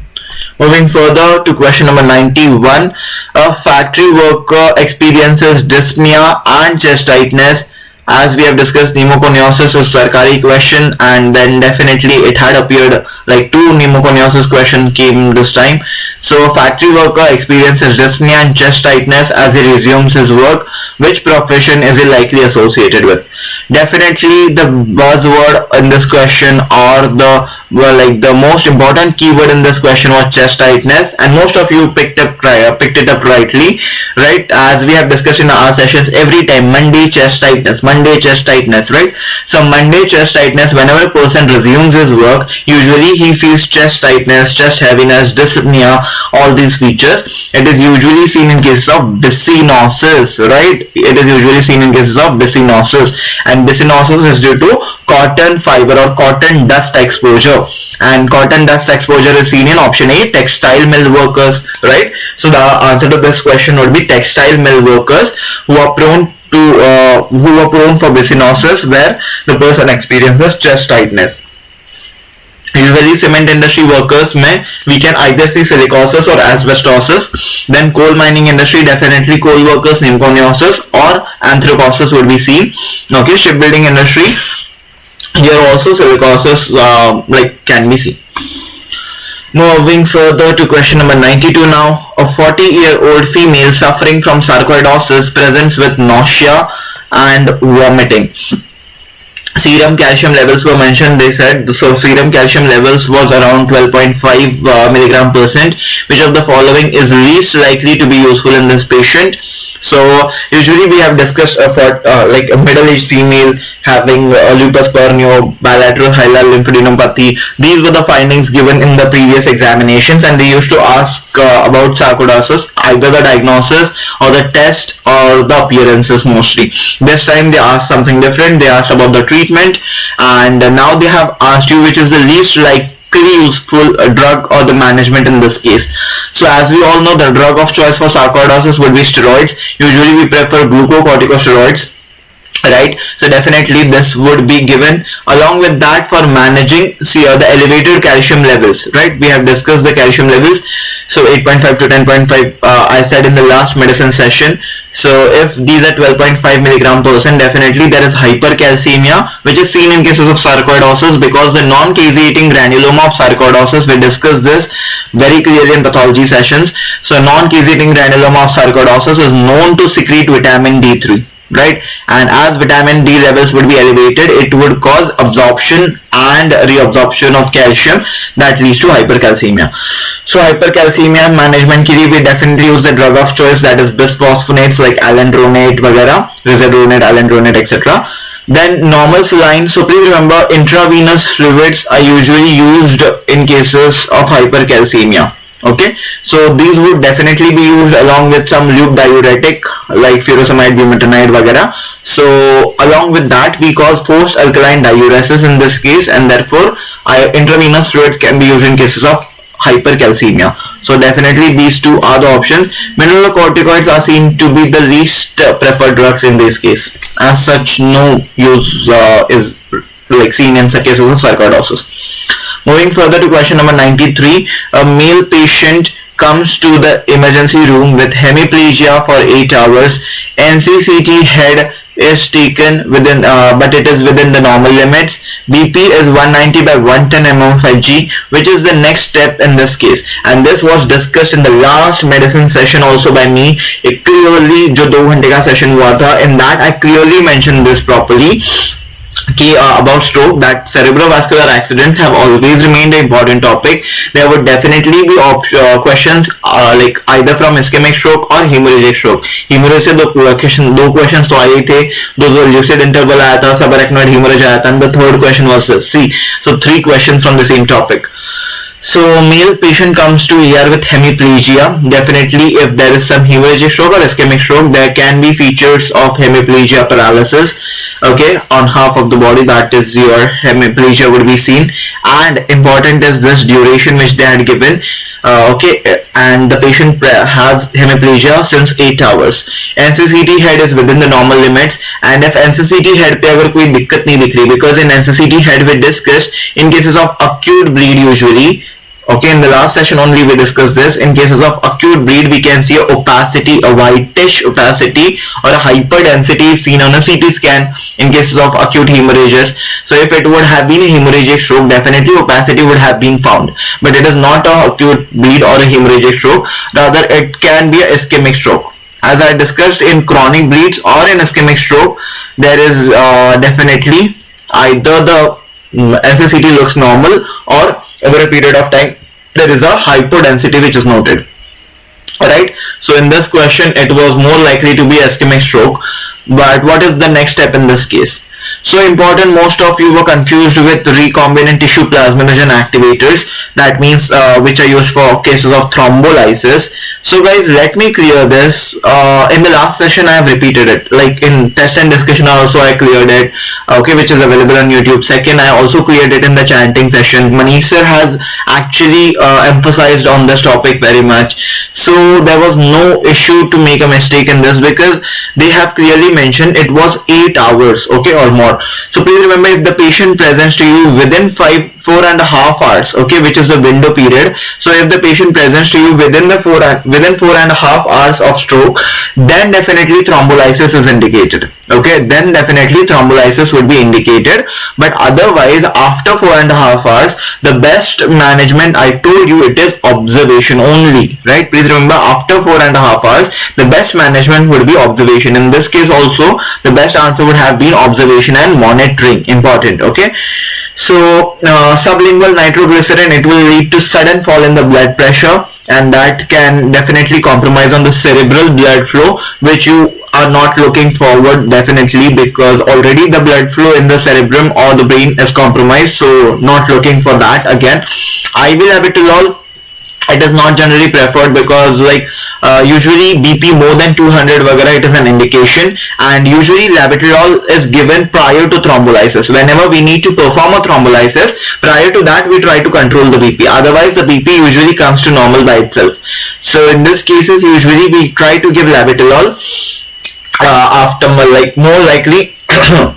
[SPEAKER 1] Moving further to question number 91. A factory worker experiences dyspnea and chest tightness. As we have discussed, pneumoconiosis is Sarkari question, and then definitely it had appeared like two pneumoconiosis question came this time. So factory worker experiences dyspnea and chest tightness as he resumes his work. Which profession is he likely associated with? Definitely the buzzword in this question, or the most important keyword in this question was chest tightness, and most of you picked it up rightly, right? As we have discussed in our sessions, every time Monday chest tightness, right? So Monday chest tightness, whenever a person resumes his work, usually he feels chest tightness, chest heaviness, dyspnea, all these features. It is usually seen in cases of bicynosis, right? It is usually seen in cases of bicynosis, and bicynosis is due to cotton fiber or cotton dust exposure, and cotton dust exposure is seen in option A, textile mill workers, right? So the answer to this question would be textile mill workers who are prone for bicynosis, where the person experiences chest tightness. Usually cement industry workers we can either see silicosis or asbestosis. Then coal mining industry, definitely coal workers, pneumoconiosis or anthracosis would be seen. Okay, shipbuilding industry, here also silicosis can be seen. Moving further to question number 92 now. A 40-year-old female suffering from sarcoidosis presents with nausea and vomiting. Serum calcium levels were mentioned, they said. So serum calcium levels was around 12.5 milligram percent. Which of the following is least likely to be useful in this patient? So usually we have discussed like a middle-aged female having lupus pernio, bilateral hilar lymphadenopathy. These were the findings given in the previous examinations, and they used to ask about sarcoidosis, either the diagnosis or the test or the appearances mostly. This time they asked something different. They asked about the treatment, and now they have asked you which is the least useful drug or the management in this case. So as we all know, the drug of choice for sarcoidosis would be steroids. Usually we prefer glucocorticosteroids, right? So definitely this would be given. Along with that, for managing the elevated calcium levels, right? We have discussed the calcium levels. So 8.5 to 10.5 I said in the last medicine session. So if these are 12.5 milligram percent, definitely there is hypercalcemia, which is seen in cases of sarcoidosis, because the non-caseating granuloma of sarcoidosis, we discussed this very clearly in pathology sessions. So non-caseating granuloma of sarcoidosis is known to secrete vitamin D3, right? And as vitamin D levels would be elevated, it would cause absorption and reabsorption of calcium that leads to hypercalcemia. So hypercalcemia management ke liye we definitely use the drug of choice, that is bisphosphonates like alendronate, risedronate, alendronate, etc. Then normal saline. So please remember, intravenous fluids are usually used in cases of hypercalcemia. Okay, so these would definitely be used along with some loop diuretic like furosemide, bumetanide, vagara. So along with that, we cause forced alkaline diuresis in this case, and therefore intravenous fluids can be used in cases of hypercalcemia. So definitely these two are the options. Mineralocorticoids are seen to be the least preferred drugs in this case. As such, no use is like seen in cases of sarcoidosis. Moving further to question number 93, a male patient comes to the emergency room with hemiplegia for 8 hours. NCCT head is taken within, but it is within the normal limits. BP is 190 by 110 mm/Hg, which is the next step in this case. And this was discussed in the last medicine session also by me. It clearly, जो 2 घंटे का session हुआ था, in that I clearly mentioned this properly. About stroke, that cerebrovascular accidents have always remained an important topic. There would definitely be questions like either from ischemic stroke or hemorrhagic stroke. Hemorrhage से दो questions तो आए थे, दो lucid interval आया था, subarachnoid hemorrhage आया था, and the third question was C. So 3 questions from the same topic. So male patient comes to ER with hemiplegia. Definitely if there is some hemorrhagic stroke or ischemic stroke, there can be features of hemiplegia paralysis, okay, on half of the body. That is your hemiplegia would be seen, and important is this duration which they had given. Okay, and the patient has hemiplegia since 8 hours. NCCT head is within the normal limits, and if NCCT head पे अगर कोई दिक्कत नहीं दिख रही, because in NCCT head we discussed in cases of acute bleed usually. Okay, in the last session only we discussed this. In cases of acute bleed, we can see opacity, a whitish opacity or a hyperdensity seen on a CT scan in cases of acute hemorrhages. So if it would have been a hemorrhagic stroke, definitely opacity would have been found. But it is not a acute bleed or a hemorrhagic stroke. Rather, it can be a ischemic stroke. As I discussed, in chronic bleeds or in ischemic stroke, there is definitely either the NCCT looks normal or over a period of time there is a hypodensity which is noted. Alright, so in this question it was more likely to be ischemic stroke, but what is the next step in this case? So important, most of you were confused with recombinant tissue plasminogen activators, that means which are used for cases of thrombolysis. So guys, let me clear this. In the last session I have repeated it, like in test and discussion also I cleared it, okay, which is available on YouTube. Second, I also cleared it in the chanting session. Manish sir has actually emphasized on this topic very much, so there was no issue to make a mistake in this, because they have clearly mentioned it was 8 hours, okay, or more. So please remember, if the patient presents to you within 4.5 hours, okay, which is the window period. So if the patient presents to you within 4.5 hours of stroke, then definitely thrombolysis is indicated. Okay, then definitely thrombolysis would be indicated. But otherwise, after 4.5 hours, the best management, I told you, it is observation only, right? Please remember, after 4.5 hours, the best management would be observation. In this case also, the best answer would have been observation and monitoring. Important, okay? So sublingual nitroglycerin, it will lead to sudden fall in the blood pressure, and that can definitely compromise on the cerebral blood flow, which you are not looking forward, definitely, because already the blood flow in the cerebrum or the brain is compromised, so not looking for that again. IV labetalol, it is not generally preferred, because like usually BP more than 200 vagara, it is an indication, and usually labetalol is given prior to thrombolysis. Whenever we need to perform a thrombolysis, prior to that we try to control the BP, otherwise the BP usually comes to normal by itself. So in this cases, usually we try to give labetalol after, like, more likely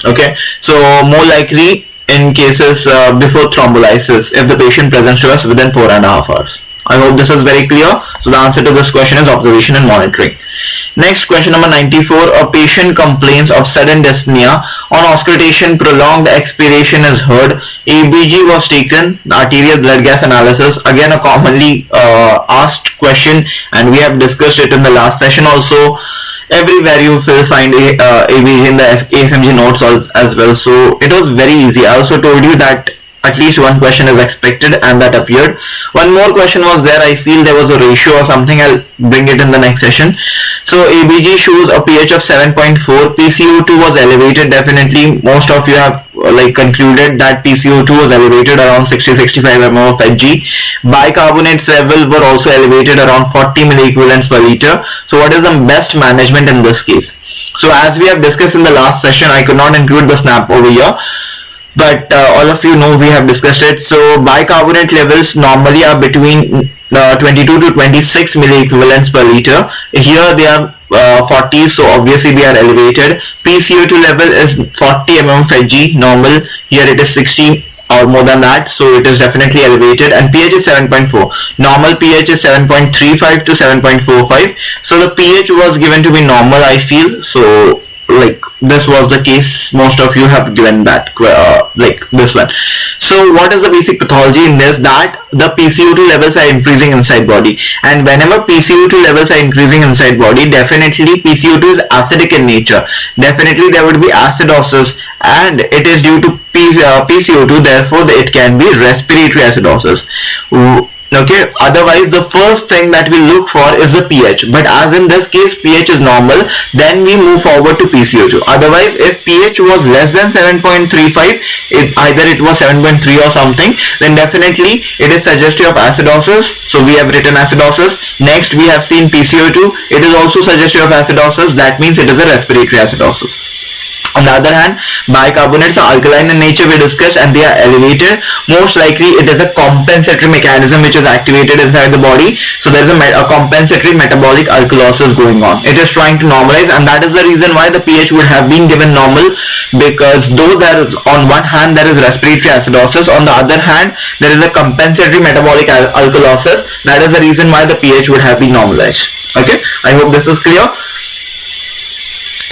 [SPEAKER 1] okay, so more likely in cases before thrombolysis, if the patient presents to us within 4.5 hours. I hope this is very clear. So the answer to this question is observation and monitoring. Next, question number 94. A patient complains of sudden dyspnea. On auscultation, prolonged expiration is heard. ABG was taken. Arterial blood gas analysis. Again, a commonly asked question, and we have discussed it in the last session also. Everywhere you will find ABG in the Fmge notes as well. So it was very easy. I also told you that at least one question is expected, and that appeared. One more question was there. I feel there was a ratio or something. I'll bring it in the next session. So ABG shows a pH of 7.4. PCO2 was elevated. Definitely most of you have concluded that PCO2 was elevated around 60-65 mm of Hg. Bicarbonates level were also elevated around 40 milliequivalents per liter. So what is the best management in this case? So as we have discussed in the last session, I could not include the snap over here, but all of you know we have discussed it. So bicarbonate levels normally are between 22 to 26 milliequivalents per liter. Here they are 40, so obviously they are elevated. PCO2 level is 40 mm of Hg normal. Here it is 60 or more than that, so it is definitely elevated. And pH is 7.4. Normal pH is 7.35 to 7.45. So the pH was given to be normal, I feel. So this was the case. Most of you have given that this one. So what is the basic pathology in this? That the PCO2 levels are increasing inside body, and whenever PCO2 levels are increasing inside body, definitely PCO2 is acidic in nature. Definitely there would be acidosis, and it is due to PCO2, therefore it can be respiratory acidosis. Okay, otherwise the first thing that we look for is the pH, but as in this case pH is normal, then we move forward to PCO2. Otherwise, if pH was less than 7.35, either it was 7.3 or something, then definitely it is suggestive of acidosis. So we have written acidosis. Next we have seen PCO2, it is also suggestive of acidosis. That means it is a respiratory acidosis. On the other hand, bicarbonates are alkaline in nature, we discussed, and they are elevated. Most likely it is a compensatory mechanism which is activated inside the body. So there is a compensatory metabolic alkalosis going on. It is trying to normalize, and that is the reason why the pH would have been given normal, because though there on one hand there is respiratory acidosis, on the other hand there is a compensatory metabolic alkalosis. That is the reason why the pH would have been normalized. Okay, I hope this is clear.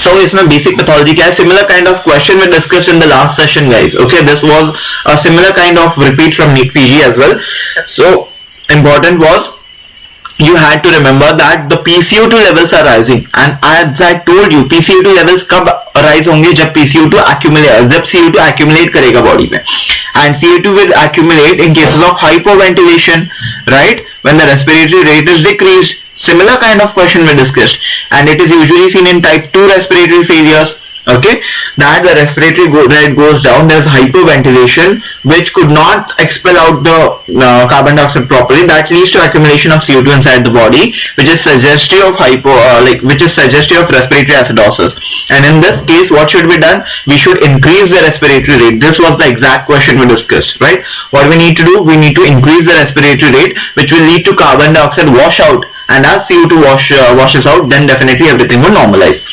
[SPEAKER 1] So इसमें basic pathology क्या है? Similar kind of question we discussed in the last session, guys. Okay, this was a similar kind of repeat from Fmge as well. So important was you had to remember that the PCO2 levels are rising, and as I told you, PCO2 levels कब rise होंगे? जब PCO2 accumulate, जब CO2 accumulate करेगा body में, and CO2 will accumulate in cases of hypoventilation, right? When the respiratory rate is decreased. Similar kind of question we discussed, and it is usually seen in type 2 respiratory failures. Okay, that the respiratory rate goes down, there is hypoventilation which could not expel out the carbon dioxide properly. That leads to accumulation of CO2 inside the body, which is suggestive of suggestive of respiratory acidosis. And in this case, what should be done? We should increase the respiratory rate. This was the exact question we discussed, right? What we need to do? We need to increase the respiratory rate, which will lead to carbon dioxide washout. And as CO2 washes out, then definitely everything will normalize.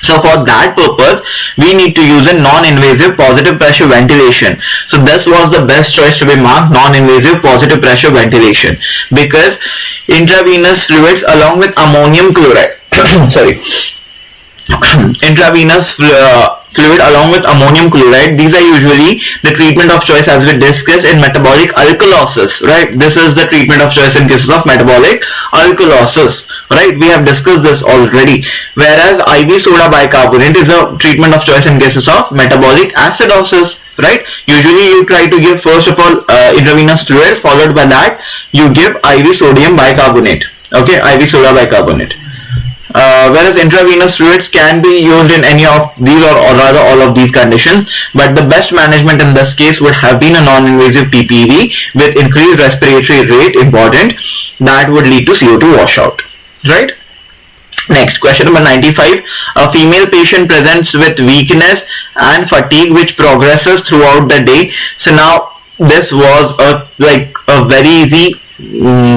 [SPEAKER 1] So for that purpose, we need to use a non-invasive positive pressure ventilation. So this was the best choice to be marked, non-invasive positive pressure ventilation, because intravenous fluids along with ammonium chloride, intravenous fluid along with ammonium chloride, these are usually the treatment of choice as we discussed in metabolic alkalosis, right? This is the treatment of choice in cases of metabolic alkalosis, right? We have discussed this already. Whereas IV soda bicarbonate is a treatment of choice in cases of metabolic acidosis, right? Usually you try to give first of all intravenous fluid, followed by that you give IV sodium bicarbonate, okay, IV soda bicarbonate. Whereas intravenous fluids can be used in any of these or rather all of these conditions, but the best management in this case would have been a non-invasive PPV with increased respiratory rate, important, that would lead to CO2 washout, right? Next, question number 95. A female patient presents with weakness and fatigue which progresses throughout the day. So now this was a very easy,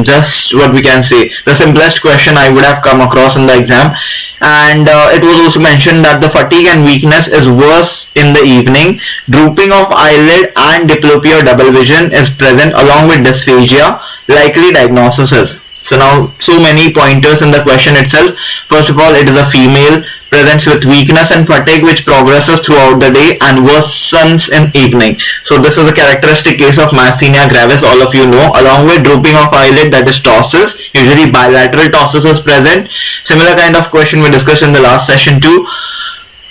[SPEAKER 1] just what we can say, the simplest question I would have come across in the exam. And it was also mentioned that the fatigue and weakness is worse in the evening. Drooping of eyelid and diplopia or double vision is present along with dysphagia. Likely diagnosis is. So now so many pointers in the question itself. First of all, it is a female, presents with weakness and fatigue which progresses throughout the day and worsens in evening. So this is a characteristic case of myasthenia gravis, all of you know, along with drooping of eyelid, that is ptosis. Usually bilateral ptosis is present. Similar kind of question we discussed in the last session too.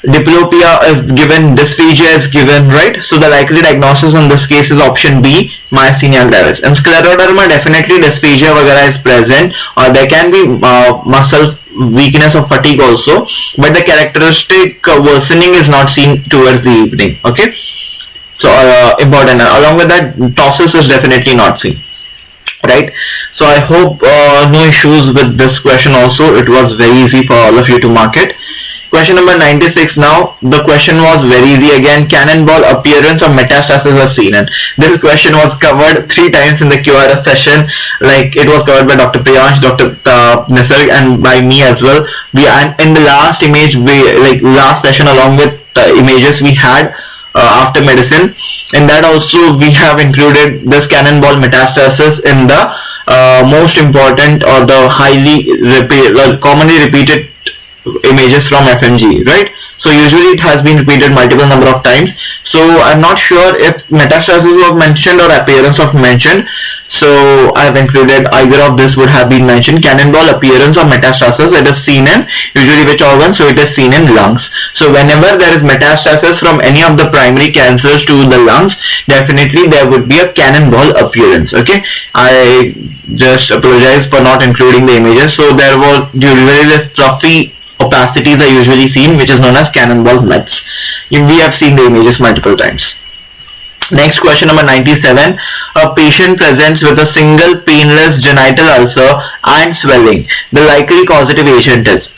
[SPEAKER 1] diplopia is given, dysphagia is given, right? So the likely diagnosis in this case is option B, myasthenia gravis. In scleroderma, definitely dysphagia vagara is present, or there can be muscle weakness or fatigue also, but the characteristic worsening is not seen towards the evening. Okay, so important. Along with that, ptosis is definitely not seen. Right, so I hope no issues with this question also. It was very easy for all of you to mark it. Question number 96 now. The question was very easy again. Cannonball appearance of metastasis are seen. And this question was covered 3 times in the QRS session. Like it was covered by Dr. Priyansh, Dr. Nisarg and by me as well. And in the last image, last session along with the images we had after medicine, in that also we have included this cannonball metastasis in the most important or the commonly repeated images from Fmge, right? So usually it has been repeated multiple number of times. So I'm not sure if metastasis was mentioned or appearance of mentioned. So I've included either of this would have been mentioned. Cannonball appearance of metastasis, it is seen in usually which organ? So it is seen in lungs. So whenever there is metastasis from any of the primary cancers to the lungs, definitely there would be a cannonball appearance. Okay, I just apologize for not including the images. So there was usually the fluffy opacities are usually seen, which is known as cannonball mets. We have seen the images multiple times. Next question number 97. A patient presents with a single painless genital ulcer and swelling. The likely causative agent is.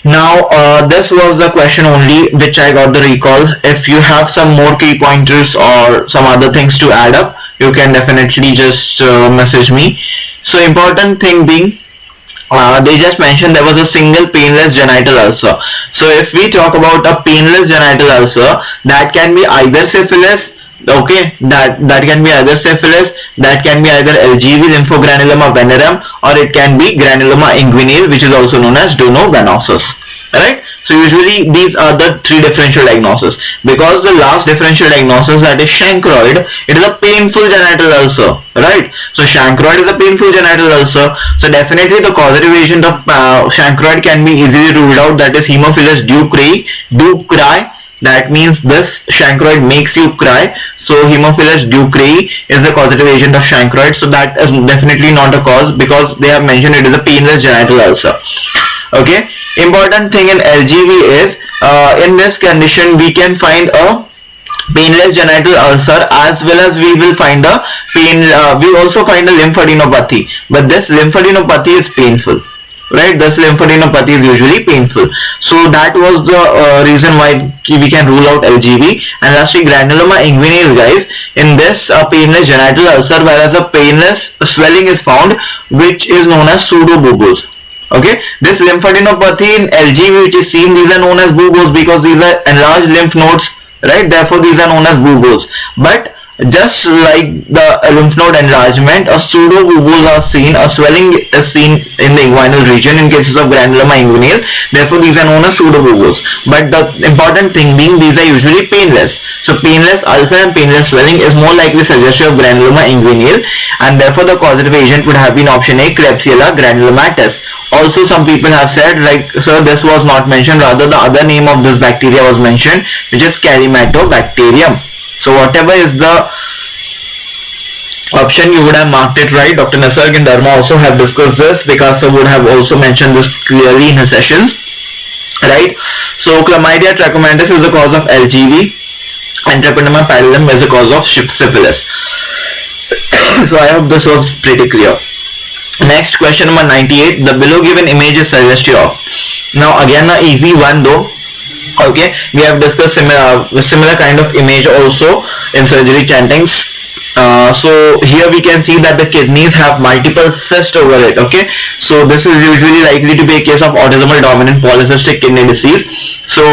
[SPEAKER 1] Now this was the question only which I got the recall. If you have some more key pointers or some other things to add up, you can definitely just message me. So important thing being, they just mentioned there was a single painless genital ulcer. So if we talk about a painless genital ulcer, that can be either syphilis, okay, that can be either syphilis, that can be either LGV, lymphogranuloma venereum, or it can be granuloma inguinale, which is also known as donovenosus. Right? So usually these are the 3 differential diagnoses. Because the last differential diagnosis, that is chancroid, it is a painful genital ulcer, right? So chancroid is a painful genital ulcer. So definitely the causative agent of chancroid can be easily ruled out, that is Haemophilus ducreyi. That means this chancroid makes you cry. So Haemophilus ducreyi is the causative agent of chancroid. So that is definitely not a cause, because they have mentioned it is a painless genital ulcer. Okay, important thing in LGV is in this condition we can find a painless genital ulcer, as well as we will find a we also find a lymphadenopathy, but this lymphadenopathy is painful. Right, this lymphadenopathy is usually painful. So that was the reason why we can rule out LGV. And lastly, granuloma inguinale, guys. In this painless genital ulcer, whereas a painless swelling is found, which is known as pseudobuboes. Okay, this lymphadenopathy in LGV which is seen, these are known as buboes because these are enlarged lymph nodes, right? Therefore, these are known as buboes. But just like the lymph node enlargement, a pseudobuboes are seen, a swelling is seen in the inguinal region in cases of granuloma inguinale. Therefore, these are known as pseudobuboes. But the important thing being, these are usually painless. So, painless ulcer and painless swelling is more likely suggestive of granuloma inguinale, and therefore the causative agent would have been option A, Klebsiella granulomatis. Also, some people have said, like, sir, this was not mentioned, rather the other name of this bacteria was mentioned, which is Carymatobacterium. So whatever is the option, you would have marked it right. Dr. Nisarg and Dharma also have discussed this. Vikas would have also mentioned this clearly in his sessions. Right? So Chlamydia trachomatis is the cause of LGV, and Treponema pallidum is the cause of syphilis. So I hope this was pretty clear. Next question number 98. The below given image is suggestive of. Now again an easy one though. Okay, we have discussed similar kind of image also in surgery chantings. So here we can see that the kidneys have multiple cysts over it. Okay, so this is usually likely to be a case of autosomal dominant polycystic kidney disease. So,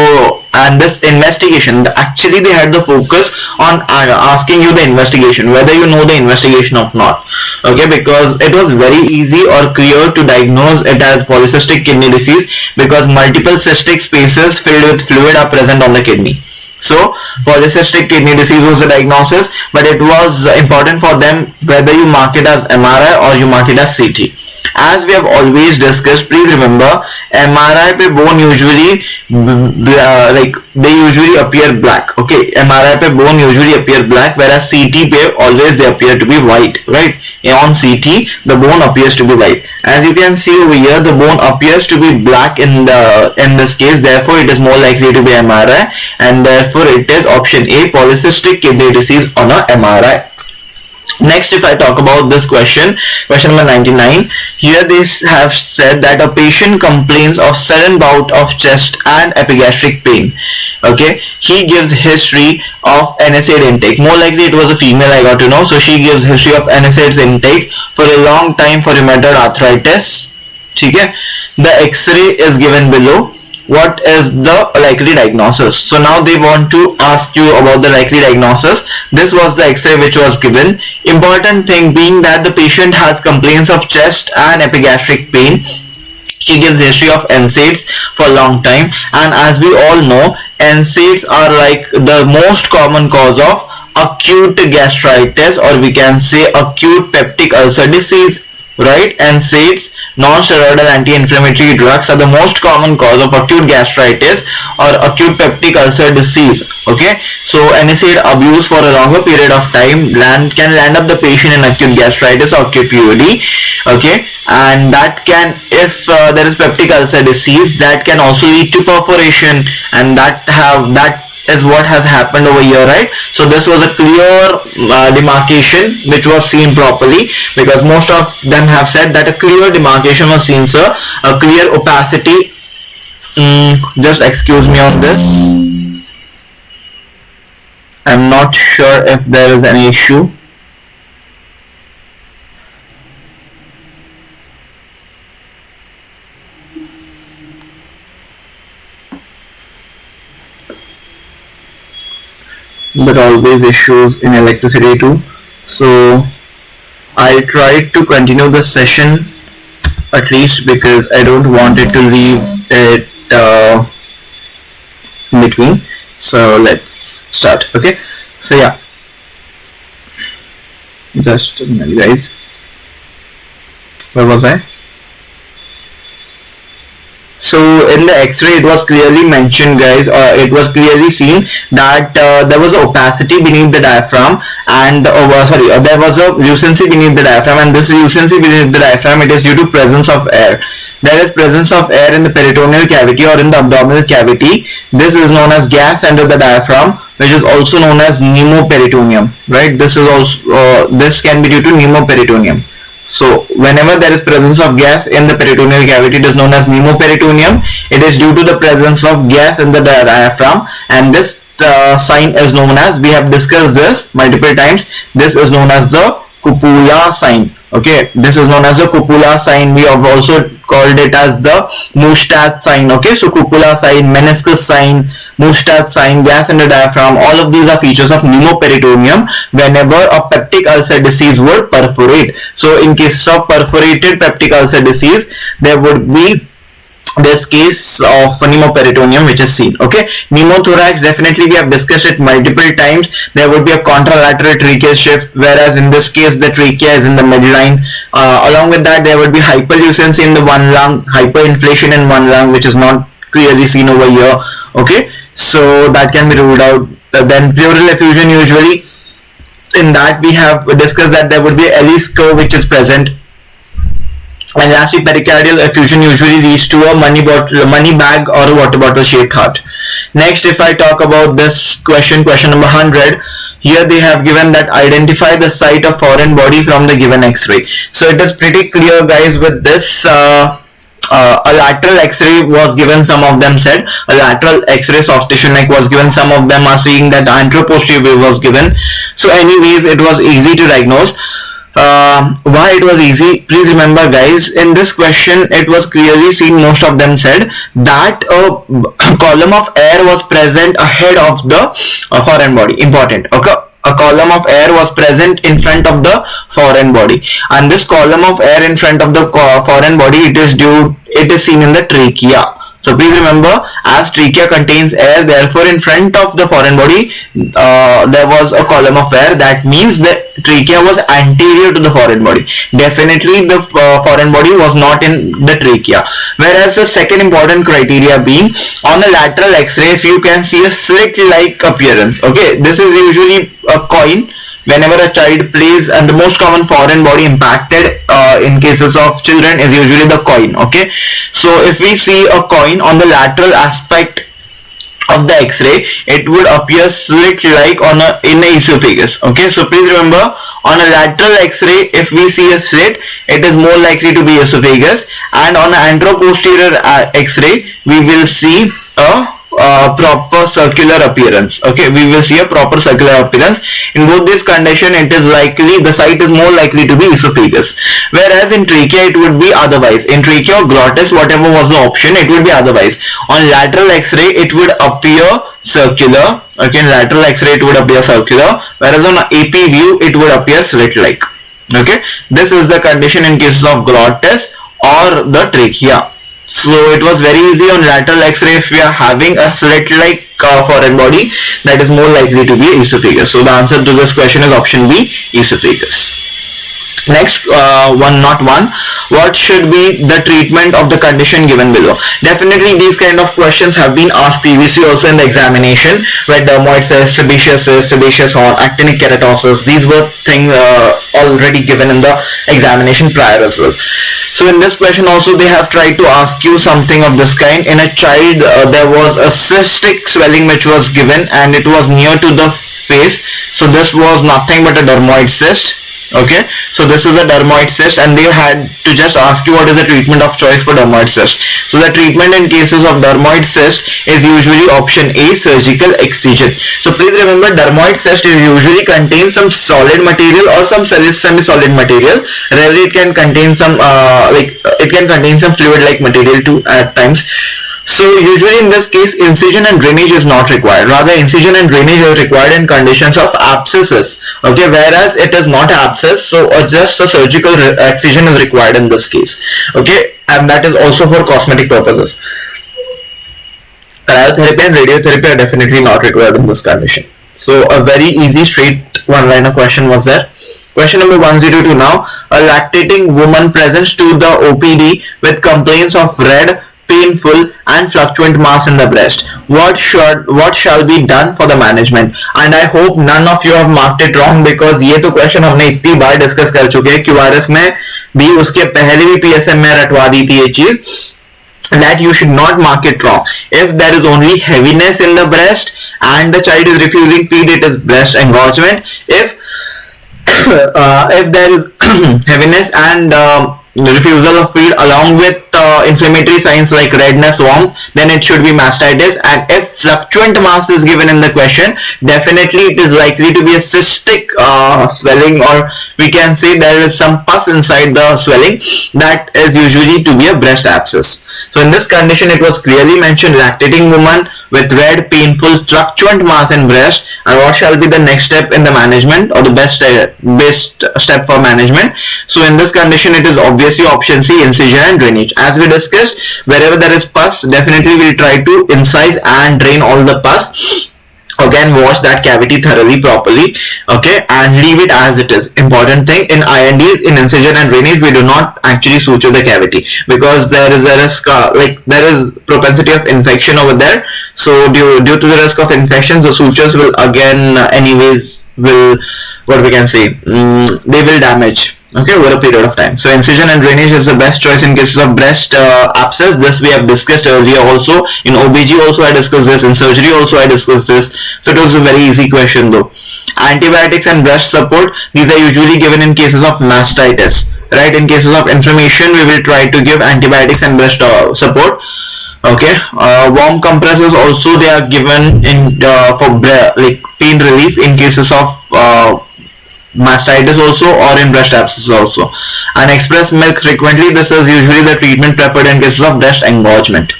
[SPEAKER 1] and this investigation, actually they had the focus on asking you the investigation, whether you know the investigation or not. Okay, because it was very easy or clear to diagnose it as polycystic kidney disease because multiple cystic spaces filled with fluid are present on the kidney. So polycystic kidney disease was the diagnosis, but it was important for them whether you mark it as MRI or you mark it as CT. As we have always discussed, please remember, MRI पे bone usually like they usually appear black. Okay, MRI पे bone usually appear black, whereas CT पे always they appear to be white. Right? On CT, the bone appears to be white. As you can see over here, the bone appears to be black in this case. Therefore, it is more likely to be MRI, and therefore it is option A, polycystic kidney disease on a MRI. Next, if I talk about this question number 99, here they have said that a patient complains of sudden bout of chest and epigastric pain. Okay, he gives history of NSAID intake. More likely it was a female, I got to know. So she gives history of NSAIDs intake for a long time for rheumatoid arthritis. Okay, the X-ray is given below. What is the likely diagnosis? So now they want to ask you about the likely diagnosis. This was the X-ray which was given. Important thing being that the patient has complaints of chest and epigastric pain. She gives history of NSAIDs for a long time, and as we all know, NSAIDs are like the most common cause of acute gastritis, or we can say acute peptic ulcer disease. Right? NSAIDs, non-steroidal anti-inflammatory drugs, are the most common cause of acute gastritis or acute peptic ulcer disease. Okay, so NSAID abuse for a longer period of time can land up the patient in acute gastritis or acute POD. Okay, and that can, if there is peptic ulcer disease, that can also lead to perforation, and that is what has happened over here, right? So this was a clear demarcation which was seen properly, because most of them have said that a clear demarcation was seen, sir. A clear opacity. Just excuse me on this. I'm not sure if there is any issue. But always issues in electricity too. So I'll try to continue the session at least, because I don't want it to leave it in between. So let's start. Okay, so yeah, just a minute guys, where was I? So in the X-ray, it was clearly mentioned, guys, it was clearly seen that there was opacity beneath the diaphragm, and there was a lucency beneath the diaphragm, and this lucency beneath the diaphragm, it is due to presence of air. There is presence of air in the peritoneal cavity or in the abdominal cavity. This is known as gas under the diaphragm, which is also known as pneumoperitoneum. Right? This is also this can be due to pneumoperitoneum. So whenever there is presence of gas in the peritoneal cavity, it is known as pneumoperitoneum. It is due to the presence of gas in the diaphragm, and this sign is known as, we have discussed this multiple times, this is known as the cupula sign. Okay, this is known as the cupula sign. We have also called it as the Moustache sign. Okay, so cupula sign, meniscus sign, Moustache sign, gas in the diaphragm, all of these are features of pneumoperitoneum whenever a peptic ulcer disease would perforate. So in cases of perforated peptic ulcer disease, there would be this case of pneumoperitoneum which is seen. Okay, pneumothorax, definitely we have discussed it multiple times. There would be a contralateral tracheal shift, whereas in this case the trachea is in the midline. Along with that, there would be hyperlucency in the one lung, hyperinflation in one lung, which is not clearly seen over here. Okay, so that can be ruled out. Then pleural effusion, usually in that we have discussed that there would be Ellis curve which is present. And lastly, pericardial effusion usually leads to a money bag or a water bottle shaped heart. Next, if I talk about this question number 100, here they have given that identify the site of foreign body from the given X-ray. So it is pretty clear, guys, with this. A lateral X-ray was given, some of them said. A lateral X-ray soft tissue neck was given. Some of them are saying that anteroposterior view was given. So anyways, it was easy to diagnose. Why it was easy? Please remember, guys, in this question it was clearly seen, most of them said that a column of air was present ahead of the foreign body. Important. Okay, a column of air was present in front of the foreign body, and this column of air in front of the foreign body, it is seen in the trachea. So please remember, as trachea contains air, therefore in front of the foreign body there was a column of air. That means the trachea was anterior to the foreign body. Definitely the foreign body was not in the trachea. Whereas the second important criteria being, on a lateral x-ray, if you can see a slit-like appearance. Okay, this is usually a coin whenever a child plays, and the most common foreign body impacted in cases of children is usually the coin. Okay, so if we see a coin on the lateral aspect of the x-ray, it would appear slit-like in the esophagus. Okay, so please remember, on a lateral x-ray, if we see a slit, it is more likely to be esophagus, and on an anteroposterior x-ray, we will see a proper circular appearance. Okay, we will see a proper circular appearance. In both this condition, it is likely, the site is more likely to be esophagus, whereas in trachea it would be otherwise. In trachea or glottis, whatever was the option, it would be otherwise. On lateral x-ray, it would appear circular. Okay, in lateral x-ray it would appear circular, whereas on AP view it would appear slit-like. Okay, this is the condition in cases of glottis or the trachea. So it was very easy on lateral x-ray. If we are having a slit-like foreign body, that is more likely to be esophagus. So the answer to this question is option B, esophagus. Next, what should be the treatment of the condition given below? Definitely these kind of questions have been asked previously also in the examination, where dermoid cyst, sebaceous horn, actinic keratosis, these were things already given in the examination prior as well. So in this question also they have tried to ask you something of this kind. In a child there was a cystic swelling which was given, and it was near to the face. So this was nothing but a dermoid cyst. Okay, so this is a dermoid cyst, and they had to just ask you what is the treatment of choice for dermoid cyst. So the treatment in cases of dermoid cyst is usually option A, surgical excision. So please remember, dermoid cyst usually contains some solid material or some semi-solid material. Rarely it can contain some fluid-like material too at times. So usually in this case, incision and drainage is not required. Rather, incision and drainage is required in conditions of abscesses. Okay, whereas it is not abscess, so just a surgical excision is required in this case. Okay, and that is also for cosmetic purposes. Cryotherapy and radiotherapy are definitely not required in this condition. So a very easy straight one-liner question was there. Question number 102 now. A lactating woman presents to the OPD with complaints of red, painful and fluctuant mass in the breast. What shall be done for the management? And I hope none of you have marked it wrong, because ये तो question हमने इतनी बार discuss कर चुके हैं, QRS में भी, उसके पहले भी PSM में रटवा दी थी ये चीज, that you should not mark it wrong. If there is only heaviness in the breast and the child is refusing feed, it is breast engorgement. If there is heaviness and refusal of feed along with inflammatory signs like redness, warmth, then it should be mastitis. And if fluctuant mass is given in the question, definitely it is likely to be a cystic swelling, or we can say there is some pus inside the swelling. That is usually to be a breast abscess. So in this condition, it was clearly mentioned, lactating woman with red, painful, fluctuant mass in breast, and what shall be the next step in the management, or the best step for management. So in this condition, it is obviously option C, incision and drainage. As we discussed, wherever there is pus, definitely we'll try to incise and drain all the pus. Again, wash that cavity thoroughly, properly, okay, and leave it as it is. Important thing in INDs, in incision and drainage, we do not actually suture the cavity, because there is a risk, there is propensity of infection over there. So due to the risk of infection, the sutures will again they will damage, okay, over a period of time. So incision and drainage is the best choice in cases of breast abscess. This we have discussed earlier also. In OBG also I discussed this. In surgery also I discussed this. So it was a very easy question though. Antibiotics and breast support, these are usually given in cases of mastitis, right? In cases of inflammation, we will try to give antibiotics and breast support. Okay, warm compresses also they are given in for pain relief in cases of mastitis also, or in breast abscess also. And express milk frequently, this is usually the treatment preferred in cases of breast engorgement.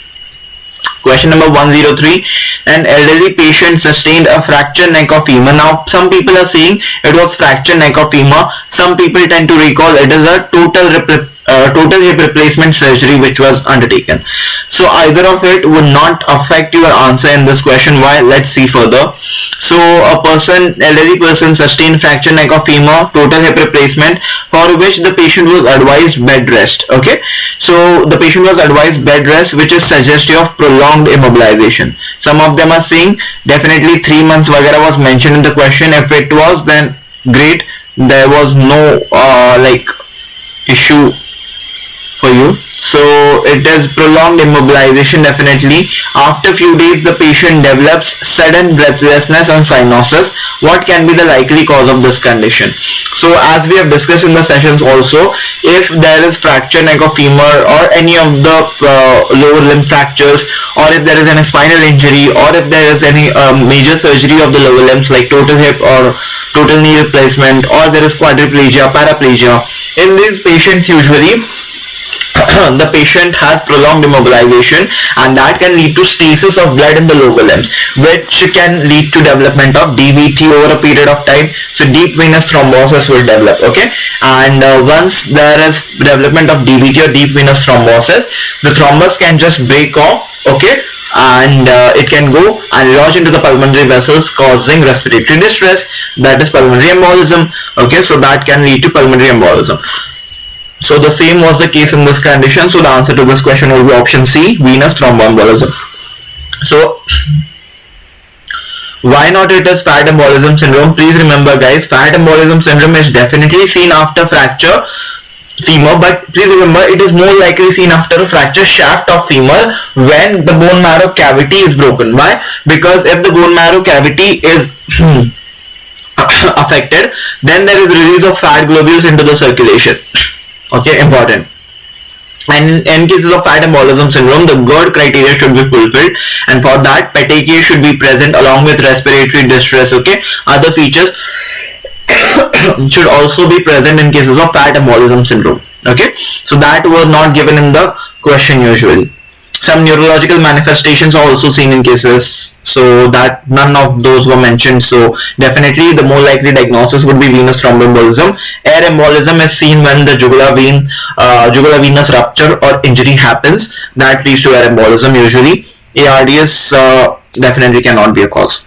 [SPEAKER 1] Question number 103. An elderly patient sustained a fractured neck of femur. Now some people are saying it was fractured neck of femur. Some people tend to recall it is a total total hip replacement surgery which was undertaken. So either of it would not affect your answer in this question. Why? Let's see further. So elderly person sustained fracture neck of femur, total hip replacement, for which the patient was advised bed rest. Okay, so the patient was advised bed rest, which is suggestive of prolonged immobilization. Some of them are saying definitely 3 months vagara was mentioned in the question. If it was, then great, there was no issue for you. So it is prolonged immobilization definitely. After few days the patient develops sudden breathlessness and cyanosis. What can be the likely cause of this condition? So as we have discussed in the sessions also, if there is fracture neck of femur or any of the lower limb fractures, or if there is any spinal injury, or if there is any major surgery of the lower limbs like total hip or total knee replacement, or there is quadriplegia, paraplegia, in these patients usually the patient has prolonged immobilization, and that can lead to stasis of blood in the lower limbs, which can lead to development of DVT over a period of time. So deep venous thrombosis will develop. Okay, and once there is development of DVT or deep venous thrombosis, the thrombus can just break off. Okay, and it can go and lodge into the pulmonary vessels, causing respiratory distress, that is pulmonary embolism. Okay, so that can lead to pulmonary embolism. So the same was the case in this condition. So the answer to this question will be option C, venous thromboembolism. So why not it is fat embolism syndrome? Please remember guys, fat embolism syndrome is definitely seen after fracture femur, but please remember it is more likely seen after a fracture shaft of femur when the bone marrow cavity is broken. Why? Because if the bone marrow cavity is affected, then there is release of fat globules into the circulation. Okay, important. And in cases of fat embolism syndrome, the GERD criteria should be fulfilled, and for that petechiae should be present along with respiratory distress. Okay, other features should also be present in cases of fat embolism syndrome. Okay, so that was not given in the question usually. Some neurological manifestations are also seen in cases, so that none of those were mentioned. So definitely the more likely diagnosis would be venous thromboembolism. Air embolism is seen when the jugular venous rupture or injury happens. That leads to air embolism usually. ARDS definitely cannot be a cause.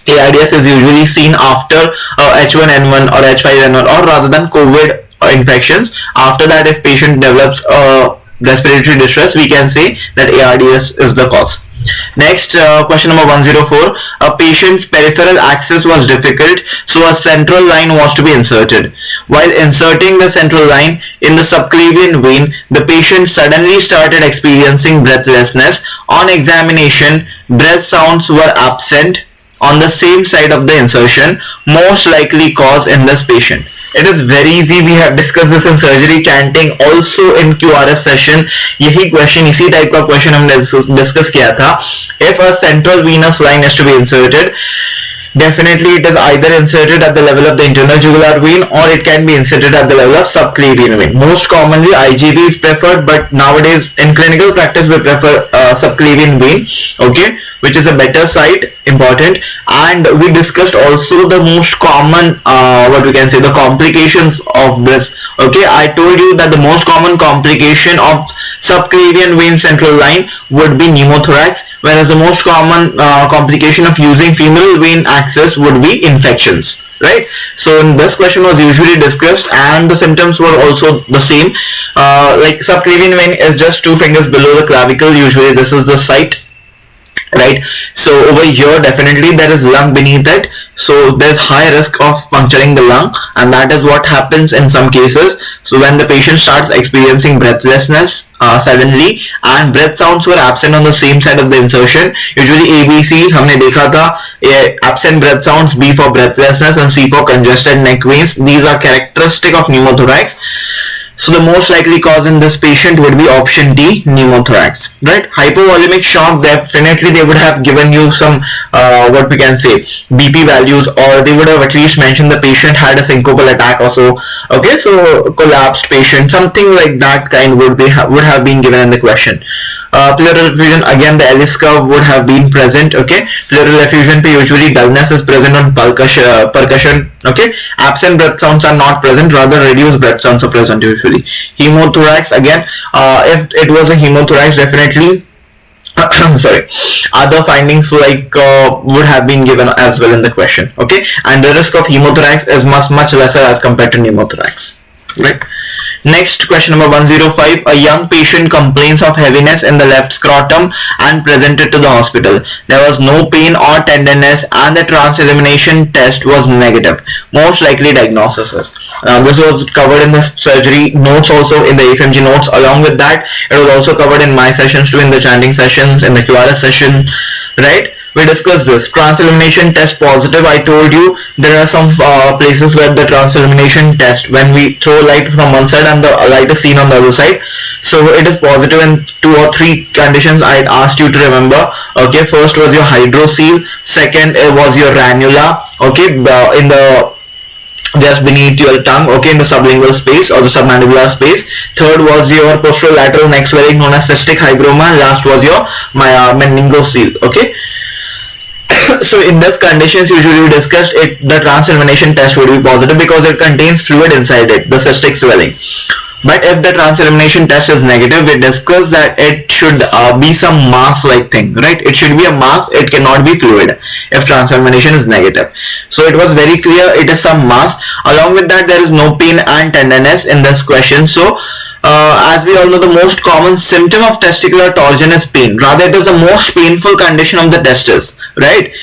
[SPEAKER 1] ARDS is usually seen after H1N1 or H5N1, or rather than COVID infections. After that, if patient develops respiratory distress, we can say that ARDS is the cause. Next, question number 104. A patient's peripheral access was difficult, so a central line was to be inserted. While inserting the central line in the subclavian vein, the patient suddenly started experiencing breathlessness. On examination, breath sounds were absent on the same side of the insertion, most likely cause in this patient. It is very easy. We have discussed this in surgery chanting also in QRS session. यही question, इसी type का question हमने discuss किया था. If a central venous line is to be inserted, definitely it is either inserted at the level of the internal jugular vein, or it can be inserted at the level of subclavian vein. Most commonly IGV is preferred, but nowadays in clinical practice we prefer subclavian vein. Okay, which is a better site, important. And we discussed also the most common the complications of this. Okay, I told you that the most common complication of subclavian vein central line would be pneumothorax, whereas the most common complication of using femoral vein access would be infections. Right, so this question was usually discussed, and the symptoms were also the same. Like subclavian vein is just 2 fingers below the clavicle. Usually this is the site, right? So over here definitely there is lung beneath it, so there's high risk of puncturing the lung, and that is what happens in some cases. So when the patient starts experiencing breathlessness suddenly, and breath sounds were absent on the same side of the insertion, usually ABC हमने देखा था, absent breath sounds, B for breathlessness and C for congested neck veins. These are characteristic of pneumothorax. So the most likely cause in this patient would be option D, pneumothorax, right? Hypovolemic shock, definitely they would have given you some BP values, or they would have at least mentioned the patient had a syncopal attack or so. Okay, so collapsed patient, something like that kind would have been given in the question. Pleural effusion, again the Ellis curve would have been present. Okay, pleural effusion पे usually dullness is present on percussion. Okay, absent breath sounds are not present, rather reduced breath sounds are present usually. Hemothorax, again, if it was a hemothorax, definitely sorry, other findings like would have been given as well in the question. Okay, and the risk of hemothorax is much lesser as compared to pneumothorax, right? Next, question number 105. A young patient complains of heaviness in the left scrotum and presented to the hospital. There was no pain or tenderness and the trans-elimination test was negative. Most likely diagnosis is. This was covered in the surgery notes, also in the Fmge notes. Along with that, it was also covered in my sessions too, in the chanting sessions, in the QRS session, right? We discussed this. Trans-elimination test positive. I told you there are some places where the trans-elimination test, when we throw light from one side and the light is seen on the other side, so it is positive in 2 or 3 conditions I asked you to remember. Okay, first was your hydrocele, second was your ranula, okay, in the just beneath your tongue, okay, in the sublingual space or the submandibular space. Third was your posterolateral neck swelling known as cystic hygroma. Last was your meningocele. Okay. So in these conditions, usually we discussed it, the trans-elimination test would be positive because it contains fluid inside it, the cystic swelling. But if the trans-elimination test is negative, we discussed that it should be some mass-like thing, right? It should be a mass, it cannot be fluid if trans-elimination is negative. So it was very clear it is some mass. Along with that, there is no pain and tenderness in this question. So as we all know, the most common symptom of testicular torsion is pain. Rather, it is the most painful condition of the testis, right?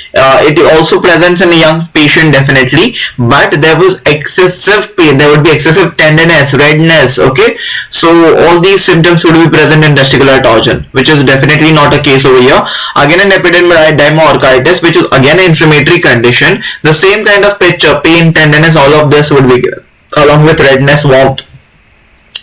[SPEAKER 1] It also presents in a young patient, definitely, but there was excessive pain, there would be excessive tenderness, redness, okay? So all these symptoms would be present in testicular torsion, which is definitely not a case over here. Again, an epidermolysis orchitis, which is again an inflammatory condition, the same kind of picture, pain, tenderness, all of this would be given, along with redness, warmth,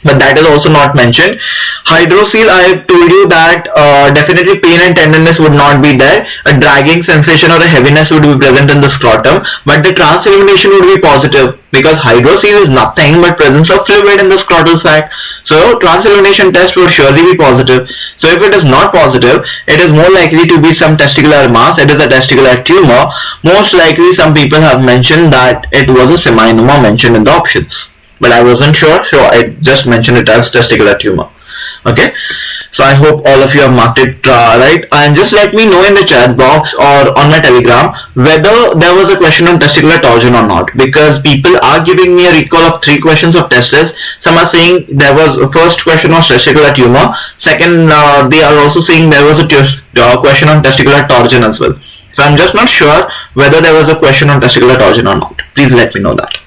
[SPEAKER 1] but that is also not mentioned. Hydrocele, I told you that definitely pain and tenderness would not be there. A dragging sensation or a heaviness would be present in the scrotum, but the trans-elimination would be positive because hydrocele is nothing but presence of fluid in the scrotal sac. So trans-elimination test would surely be positive. So if it is not positive, it is more likely to be some testicular mass. It is a testicular tumor. Most likely some people have mentioned that it was a seminoma mentioned in the options, but I wasn't sure, so I just mentioned it as testicular tumor. Okay, so I hope all of you have marked it right, and just let me know in the chat box or on my telegram whether there was a question on testicular torsion or not, because people are giving me a recall of 3 questions of testis. Some are saying there was first question was testicular tumor, second they are also saying there was a question on testicular torsion as well. So I'm just not sure whether there was a question on testicular torsion or not. Please let me know that.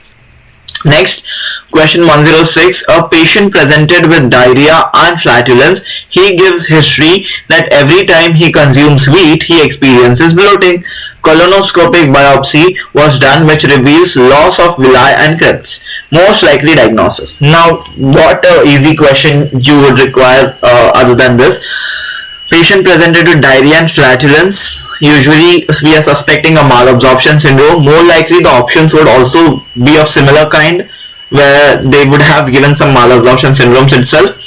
[SPEAKER 1] Next, question 106. A patient presented with diarrhea and flatulence. He gives history that every time he consumes wheat, he experiences bloating. Colonoscopic biopsy was done, which reveals loss of villi and crypts. Most likely diagnosis. Now, what a easy question you would require other than this. Patient presented with diarrhea and flatulence. Usually we are suspecting a malabsorption syndrome. More likely the options would also be of similar kind, where they would have given some malabsorption syndromes itself.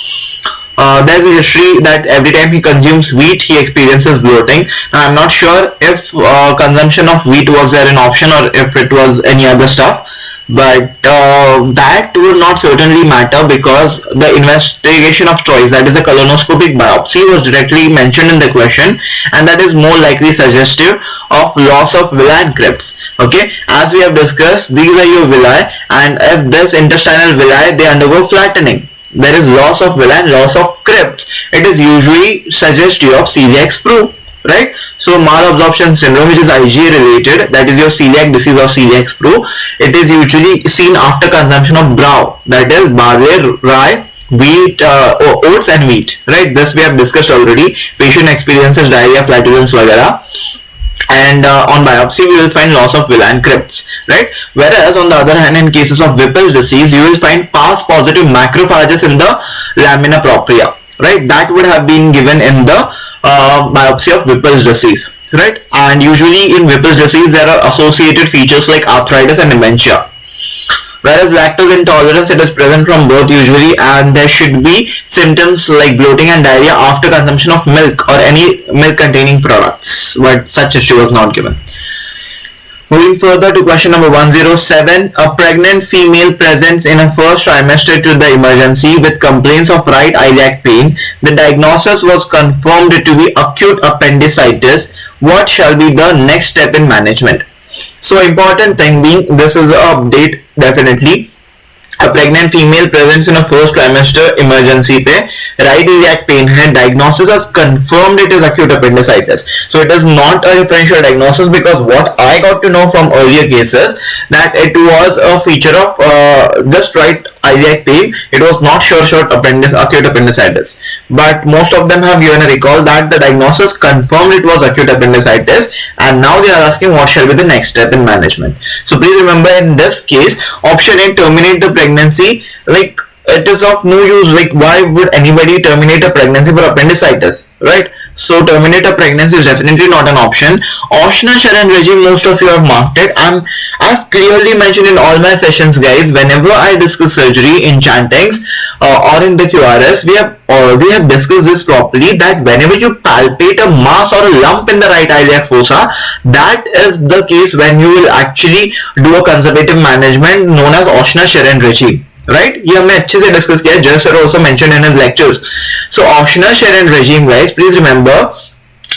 [SPEAKER 1] There's a history that every time he consumes wheat, he experiences bloating. Now, I'm not sure if consumption of wheat was there an option or if it was any other stuff, but that would not certainly matter because the investigation of choice, that is a colonoscopic biopsy, was directly mentioned in the question, and that is more likely suggestive of loss of villi and crypts. Okay, as we have discussed, these are your villi, and if this intestinal villi, they undergo flattening, there is loss of villi and loss of crypts. It is usually suggestive of celiac sprue, right? So malabsorption syndrome, which is IgA related, that is your celiac disease or celiac sprue, it is usually seen after consumption of brow, that is barley, rye, wheat, oats and wheat, right? This we have discussed already. Patient experiences diarrhea, flatulence, etc. And on biopsy we will find loss of villi and crypts, right? Whereas on the other hand, in cases of Whipple's disease, you will find pars positive macrophages in the lamina propria, right? That would have been given in the biopsy of Whipple's disease, right? And usually in Whipple's disease there are associated features like arthritis and dementia. Whereas lactose intolerance, it is present from birth usually, and there should be symptoms like bloating and diarrhea after consumption of milk or any milk containing products, but such issue was not given. Moving further to question number 107, a pregnant female presents in a first trimester to the emergency with complaints of right iliac pain. The diagnosis was confirmed to be acute appendicitis. What shall be the next step in management? So important thing being, this is an update definitely. A pregnant female presents in a first trimester emergency पे right iliac pain है, diagnosis has confirmed it is acute appendicitis. So it is not a differential diagnosis, because what I got to know from earlier cases that it was a feature of just right iliac pain. It was not short acute appendicitis. But most of them have given a recall that the diagnosis confirmed it was acute appendicitis, and now they are asking what shall be the next step in management. So please remember, in this case, option A, terminate the pregnancy. Like, it is of no use. Like, why would anybody terminate a pregnancy for appendicitis, right? So terminate a pregnancy is definitely not an option. Oshna-Sharan regime, most of you have marked it. I've clearly mentioned in all my sessions, guys, whenever I discuss surgery in Chantings or in the QRS, we have discussed this properly, that whenever you palpate a mass or a lump in the right iliac fossa, that is the case when you will actually do a conservative management known as Oshna-Sharan regime. Right ये हमने अच्छे से discuss किया, जज sir also mention in his lectures. So Oshna-Sharan regime, guys, please remember,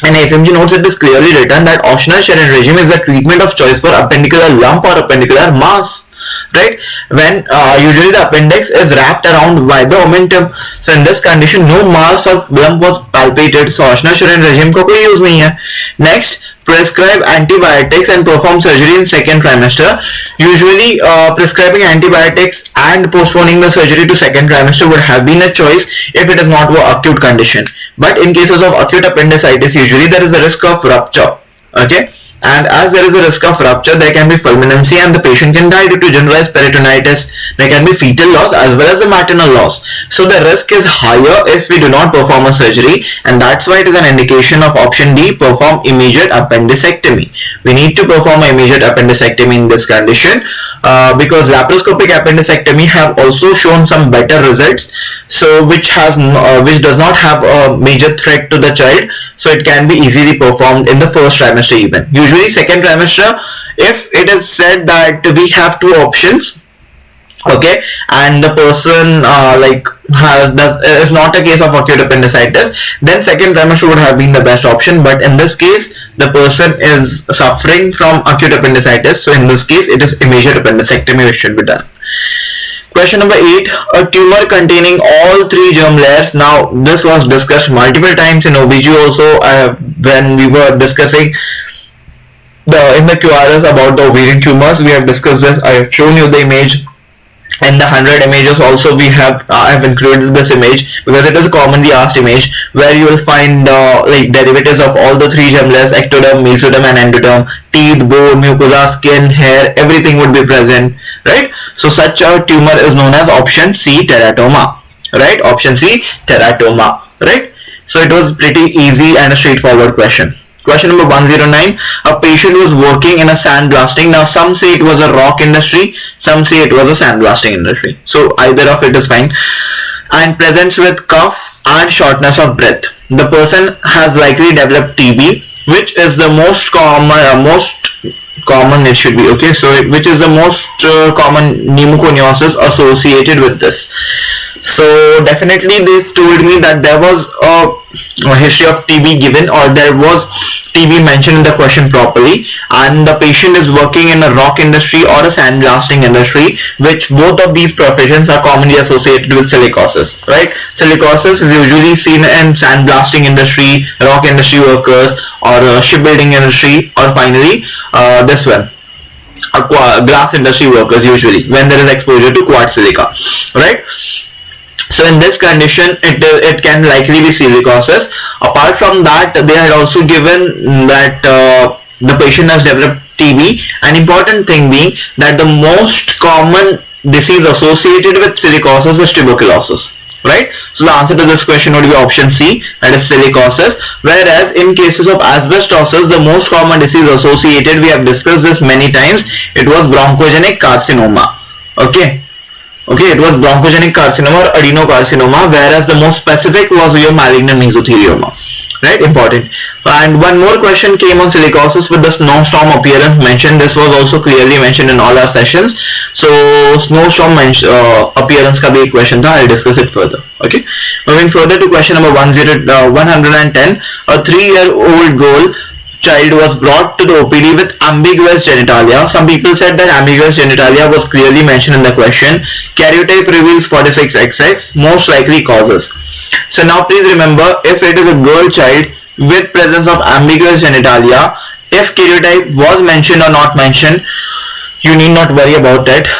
[SPEAKER 1] in FMG notes it is clearly written that Oshna-Sharan regime is the treatment of choice for appendicular lump or appendicular mass, right, when usually the appendix is wrapped around by the omentum. So in this condition no mass or lump was palpated, so Oshna-Sharan regime को कोई use नहीं है. Next, prescribe antibiotics and perform surgery in second trimester. Usually prescribing antibiotics and postponing the surgery to second trimester would have been a choice if it is not an acute condition. But in cases of acute appendicitis, usually there is a risk of rupture. Okay, and as there is a risk of rupture, there can be fulminancy and the patient can die due to generalized peritonitis. There can be fetal loss as well as the maternal loss. So the risk is higher if we do not perform a surgery, and that's why it is an indication of option D, perform immediate appendicectomy. We need to perform an immediate appendicectomy in this condition because laparoscopic appendicectomy have also shown some better results, so which does not have a major threat to the child, so it can be easily performed in the first trimester even. Usually second trimester, if it is said that we have two options, okay, and the person is not a case of acute appendicitis, then second trimester would have been the best option. But in this case the person is suffering from acute appendicitis, so in this case it is immediate appendicectomy which should be done. Question number 8, a tumor containing all three germ layers. Now this was discussed multiple times in OBG also, when we were discussing in the QRS about the ovarian tumors. We have discussed this. I have shown you the image. In the 100 images also I have included this image because it is a commonly asked image, where you will find like derivatives of all the three germ layers: ectoderm, mesoderm and endoderm. Teeth, bone, mucosa, skin, hair, everything would be present, right? So such a tumor is known as option C, teratoma, right? Option C, teratoma, right? So it was pretty easy and a straightforward question. Question number 109, a patient was working in a sandblasting. Now some say it was a rock industry, some say it was a sandblasting industry. So either of it is fine. And presents with cough and shortness of breath. The person has likely developed TB, which is the most common it should be, okay, so which is the most common pneumoconiosis associated with this. So definitely they told me that there was a history of TB given, or there was TB mentioned in the question properly, and the patient is working in a rock industry or a sandblasting industry, which both of these professions are commonly associated with silicosis, right? Silicosis is usually seen in sandblasting industry, rock industry workers, or shipbuilding industry, or finally this one, glass industry workers, usually when there is exposure to quartz silica, right? So in this condition it can likely be silicosis. Apart from that, they had also given that the patient has developed TB. An important thing being that the most common disease associated with silicosis is tuberculosis, right? So the answer to this question would be option C, that is silicosis. Whereas in cases of asbestosis, the most common disease associated, we have discussed this many times, it was bronchogenic carcinoma, Okay. Okay, it was bronchogenic carcinoma or adenocarcinoma, whereas the most specific was your malignant mesothelioma. Right, important. And one more question came on silicosis with the snowstorm appearance mentioned. This was also clearly mentioned in all our sessions. So snowstorm appearance का भी एक question था. I'll discuss it further. Okay. Moving further to question number 110. A 3-year-old girl child was brought to the OPD with ambiguous genitalia. Some people said that ambiguous genitalia was clearly mentioned in the question. Karyotype reveals 46XX, most likely causes. So now please remember, if it is a girl child with presence of ambiguous genitalia, if karyotype was mentioned or not mentioned, you need not worry about it.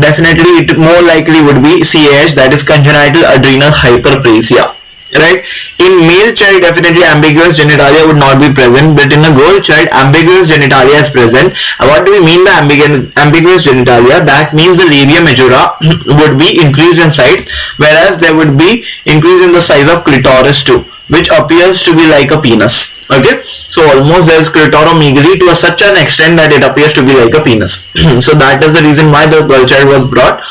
[SPEAKER 1] Definitely it more likely would be CAH, that is congenital adrenal hyperplasia. Right? In male child, definitely ambiguous genitalia would not be present, but in a girl child, ambiguous genitalia is present. And what do we mean by ambiguous genitalia? That means the labia majora would be increased in size, whereas there would be increase in the size of clitoris too, which appears to be like a penis. Okay, so almost there is clitoromegaly to such an extent that it appears to be like a penis. So that is the reason why the girl child was brought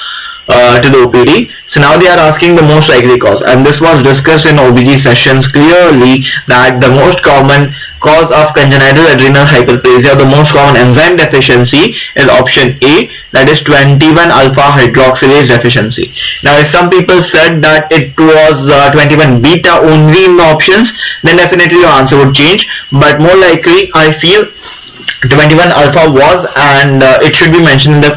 [SPEAKER 1] to the OPD. So now they are asking the most likely cause, and this was discussed in OBG sessions clearly that the most common cause of congenital adrenal hyperplasia, the most common enzyme deficiency is option A, that is 21 alpha hydroxylase deficiency. Now if some people said that it was 21 beta only in the options, then definitely your answer would change, but more likely I feel 21 alpha was, and it should be mentioned in the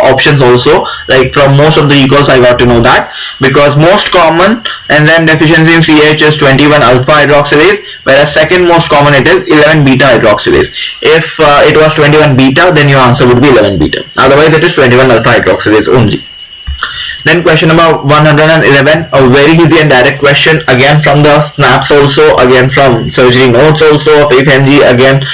[SPEAKER 1] options also. Like from most of the recalls I got to know that, because most common enzyme deficiency in CH is 21 alpha hydroxylase, whereas second most common it is 11 beta hydroxylase. If it was 21 beta, then your answer would be 11 beta, otherwise it is 21 alpha hydroxylase only. Then question number 111, a very easy and direct question, again from the snaps also, again from surgery notes also of Fmge, again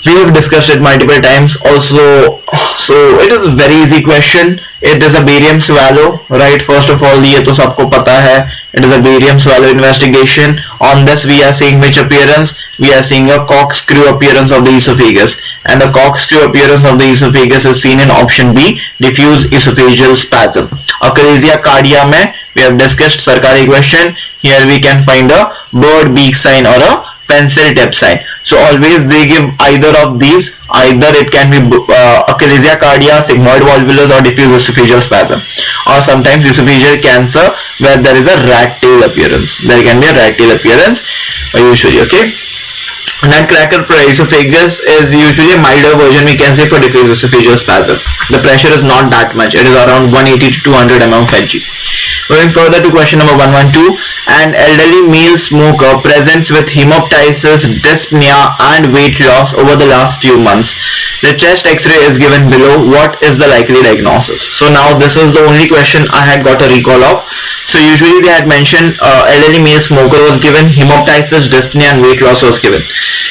[SPEAKER 1] we have discussed it multiple times also. So it is a very easy question. It is a barium swallow, right? First of all, ये तो सबको पता है. It is a barium swallow investigation. On this we are seeing which appearance? We are seeing a corkscrew appearance of the esophagus, and the corkscrew appearance of the esophagus is seen in option B, diffuse esophageal spasm. Achalasia cardia में we have discussed sarkari question. Here we can find a bird beak sign or a pencil tip sign. So always they give either of these. Either it can be achalasia cardia, sigmoid volvulus, or diffuse esophageal spasm, or sometimes esophageal cancer where there is a rat tail appearance. There can be a rat tail appearance usually. Okay. Nutcracker esophagus is usually a milder version, we can say, for diffuse esophageal spasm. The pressure is not that much. It is around 180 to 200 Fmge. Moving further to question number 112. An elderly male smoker presents with hemoptysis, dyspnea and weight loss over the last few months. The chest x-ray is given below. What is the likely diagnosis? So now this is the only question I had got a recall of. So usually they had mentioned elderly male smoker was given, hemoptysis, dyspnea and weight loss was given.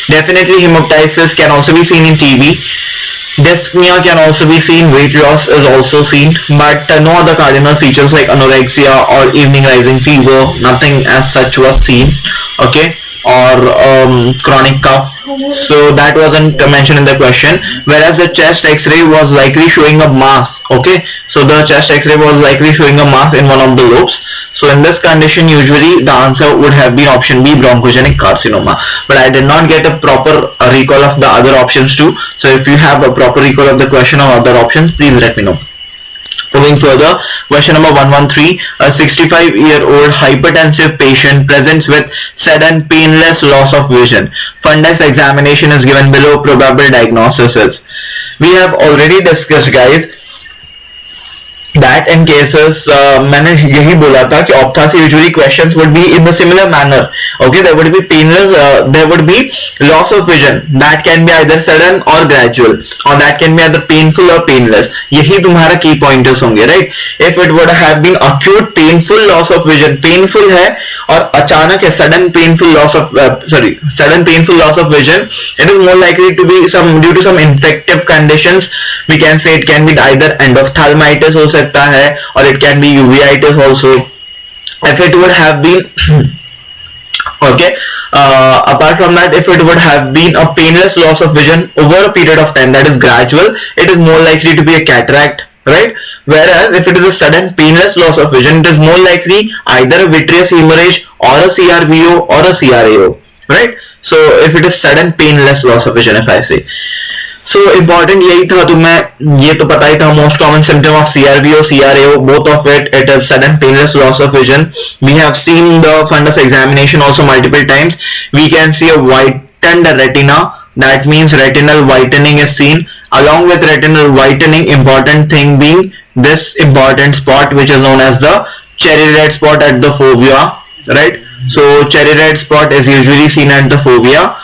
[SPEAKER 1] Definitely hemoptysis can also be seen in TB. Dyspnea can also be seen, weight loss is also seen, but no other cardinal features like anorexia or evening rising fever, nothing as such was seen. Okay, or chronic cough, so that wasn't mentioned in the question. Whereas the chest x-ray was likely showing a mass. Okay, so the chest x-ray was likely showing a mass in one of the lobes. So in this condition usually the answer would have been option B, bronchogenic carcinoma, but I did not get a proper recall of the other options too. So if you have a proper recall of the question or other options, please let me know. Moving further, question number 113, a 65-year-old hypertensive patient presents with sudden painless loss of vision. Fundus examination is given below. Probable diagnosis is. We have already discussed, guys, that in cases मैंने यही बोला था कि ophthalmology usually questions would be in the similar manner. Okay, there would be painless, there would be loss of vision that can be either sudden or gradual, or that can be either painful or painless. यही तुम्हारा key pointers होंगे, right? If it would have been acute painful loss of vision, painful है और अचानक है sudden painful loss of sudden painful loss of vision, it is more likely to be due to some infective conditions. We can say it can be either endophthalmitis हो सकता है, or it can be uveitis also. If it would have been okay, apart from that, if it would have been a painless loss of vision over a period of time, that is gradual, it is more likely to be a cataract. right? Whereas if it is a sudden painless loss of vision, it is more likely either a vitreous hemorrhage or a CRVO or a CRAO, right? So if it is sudden painless loss of vision, if I say, so important यही था, तो मैं ये तो पता ही था, most common symptom of CRVO, CRAO, both of it is sudden painless loss of vision. We have seen the fundus examination also multiple times. We can see a whitened retina. That means retinal whitening is seen. Along with retinal whitening, important thing being this important spot which is known as the cherry red spot at the fovea, right? So cherry red spot is usually seen at the fovea.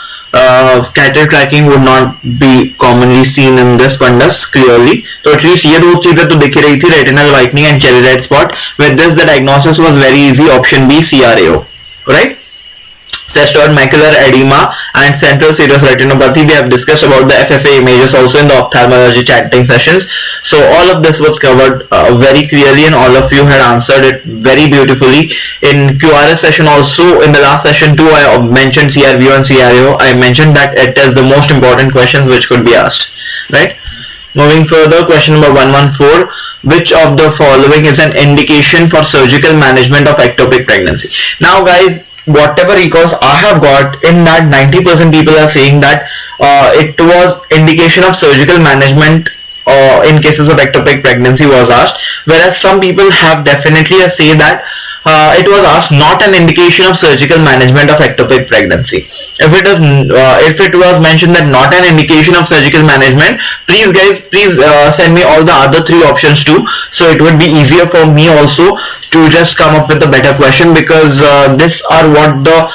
[SPEAKER 1] Cattle tracking would not be commonly seen in this fundus clearly. So at least ये दो चीजें तो दिख रही थी, retinal whitening and cherry red spot. With this the diagnosis was very easy. Option B, CRAO, right? Cestoid macular edema and central serous retinopathy. We have discussed about the FFA images also in the ophthalmology chatting sessions. So all of this was covered very clearly, and all of you had answered it very beautifully. In QRS session also, in the last session too, I mentioned CRVO and CRAO. I mentioned that it is the most important questions which could be asked, right? Moving further, question number 114. Which of the following is an indication for surgical management of ectopic pregnancy? Now guys, whatever recalls I have got, in that 90% people are saying that it was indication of surgical management in cases of ectopic pregnancy was asked, whereas some people have definitely say that it was asked not an indication of surgical management of ectopic pregnancy. If it was mentioned that not an indication of surgical management, please guys, send me all the other three options too, so it would be easier for me also to just come up with a better question, because these are what the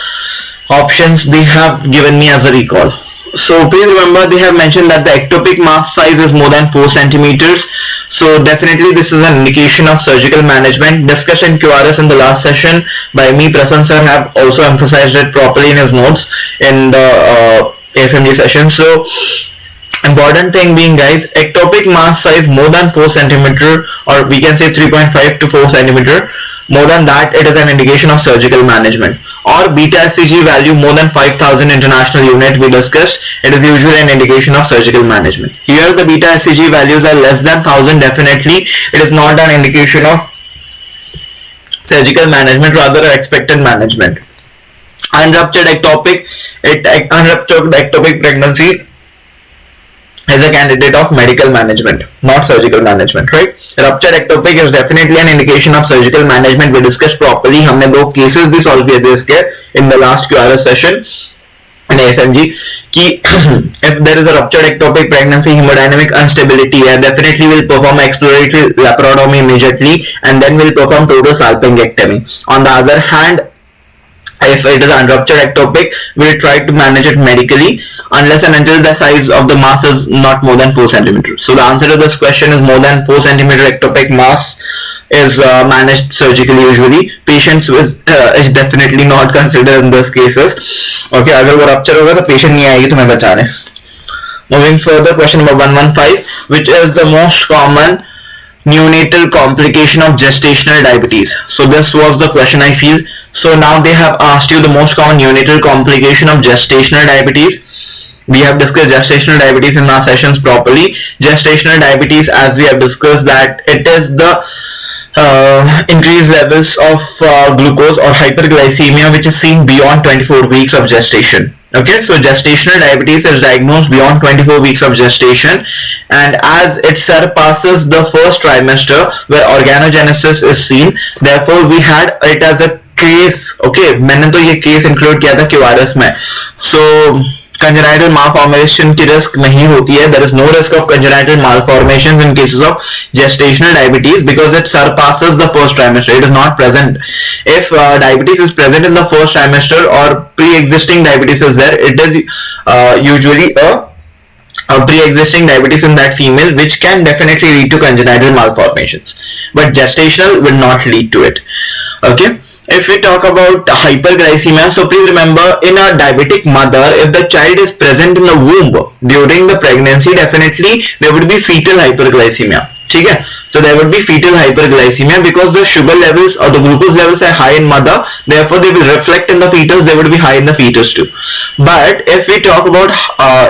[SPEAKER 1] options they have given me as a recall. So please remember, they have mentioned that the ectopic mass size is more than 4 centimeters. So definitely this is an indication of surgical management. Discussed in QRS in the last session by me. Prasan sir have also emphasized it properly in his notes in the Fmge session. So important thing being guys, ectopic mass size more than 4 centimeter, or we can say 3.5 to 4 centimeter. More than that, it is an indication of surgical management. Or beta Fmge value more than 5000 international units we discussed, it is usually an indication of surgical management. Here the beta Fmge values are less than 1000, definitely it is not an indication of surgical management, rather expected management. Unruptured ectopic pregnancy is a candidate of medical management, not surgical management, right? Ruptured ectopic is definitely an indication of surgical management. We discussed properly. हमने दो cases भी solve किए थे इसके in the last QRS session in Fmge कि if there is a ruptured ectopic pregnancy, hemodynamic instability, definitely will perform exploratory laparotomy immediately and then will perform total salpingectomy. On the other hand, if it is unruptured ectopic, we'll try to manage it medically unless and until the size of the mass is not more than 4 centimeters. So the answer to this question is more than 4 centimeter ectopic mass is managed surgically usually. Patients with is definitely not considered in those cases. Okay, अगर वो rupture होगा तो patient नहीं आएगी तुम्हें बचाने. Moving further, question number 115, which is the most common neonatal complication of gestational diabetes? So this was the question, I feel. So now they have asked you the most common neonatal complication of gestational diabetes. We have discussed gestational diabetes in our sessions properly. Gestational diabetes, as we have discussed, that it is the increased levels of glucose or hyperglycemia which is seen beyond 24 weeks of gestation. Okay, so gestational diabetes is diagnosed beyond 24 weeks of gestation, and as it surpasses the first trimester where organogenesis is seen, therefore we had it as a case. Okay, मैंने तो ये case include किया था QRS में. So congenital malformation की risk नहीं होती है. There is no risk of congenital malformations in cases of gestational diabetes because it surpasses the first trimester. It is not present. If diabetes is present in the first trimester or pre-existing diabetes is there, it is usually a pre-existing diabetes in that female, which can definitely lead to congenital malformations. But gestational will not lead to it. Okay. If we talk about hyperglycemia, so please remember, in a diabetic mother, if the child is present in the womb during the pregnancy, definitely there would be fetal hyperglycemia. Okay? So there would be fetal hyperglycemia because the sugar levels or the glucose levels are high in mother, therefore they will reflect in the fetus, they would be high in the fetus too. But if we talk about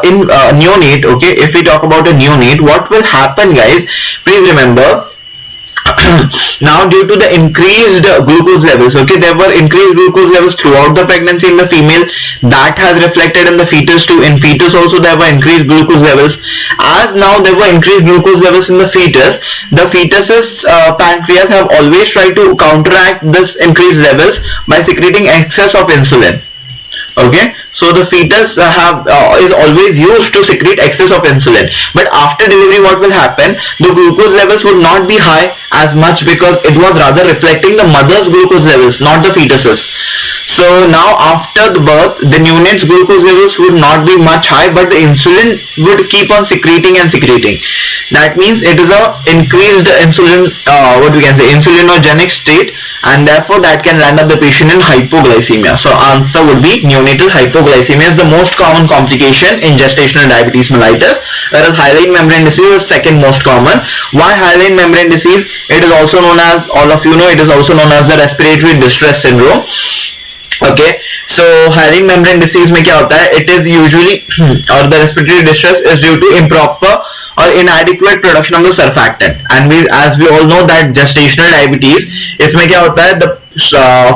[SPEAKER 1] in neonate, okay, if we talk about a neonate, what will happen, guys? Please remember, now due to the increased glucose levels, okay, there were increased glucose levels throughout the pregnancy in the female, that has reflected in the fetus too. In fetus also there were increased glucose levels. As now there were increased glucose levels in the fetus's pancreas have always tried to counteract this increased levels by secreting excess of insulin. Okay, so the fetus is always used to secrete excess of insulin, but after delivery what will happen, the glucose levels would not be high as much because it was rather reflecting the mother's glucose levels, not the fetus's. So now after the birth, the neonate's glucose levels would not be much high, but the insulin would keep on secreting and secreting. That means it is a increased insulin, insulinogenic state, and therefore that can land up the patient in hypoglycemia. So answer would be neonatal hypoglycemia is the most common complication in gestational diabetes mellitus, whereas hyaline membrane disease is second most common. Why hyaline membrane disease? It is also known as, all of you know, it is also known as the respiratory distress syndrome. Okay, so hyaline membrane disease में क्या होता है? It is usually or the respiratory distress is due to improper or inadequate production of the surfactant, and as we all know that gestational diabetes, इसमें क्या होता है? The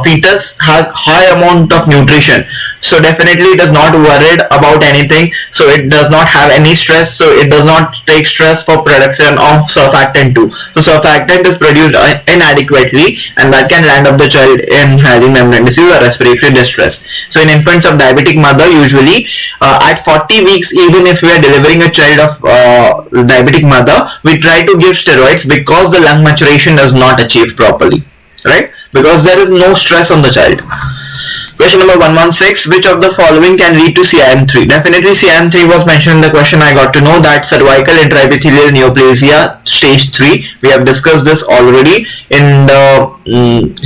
[SPEAKER 1] fetus has high amount of nutrition, so definitely it is not worried about anything, so it does not have any stress, so it does not take stress for production of surfactant too. So surfactant is produced inadequately, and that can land up the child in hyaline membrane disease or respiratory distress. So in infants of diabetic mother, usually at 40 weeks, even if we are delivering a child of diabetic mother, we try to give steroids because the lung maturation does not achieve properly, right? Because there is no stress on the child. Question number 116, which of the following can lead to CIN3? Definitely CIN3 was mentioned in the question. I got to know that cervical intraepithelial neoplasia stage 3. We have discussed this already in the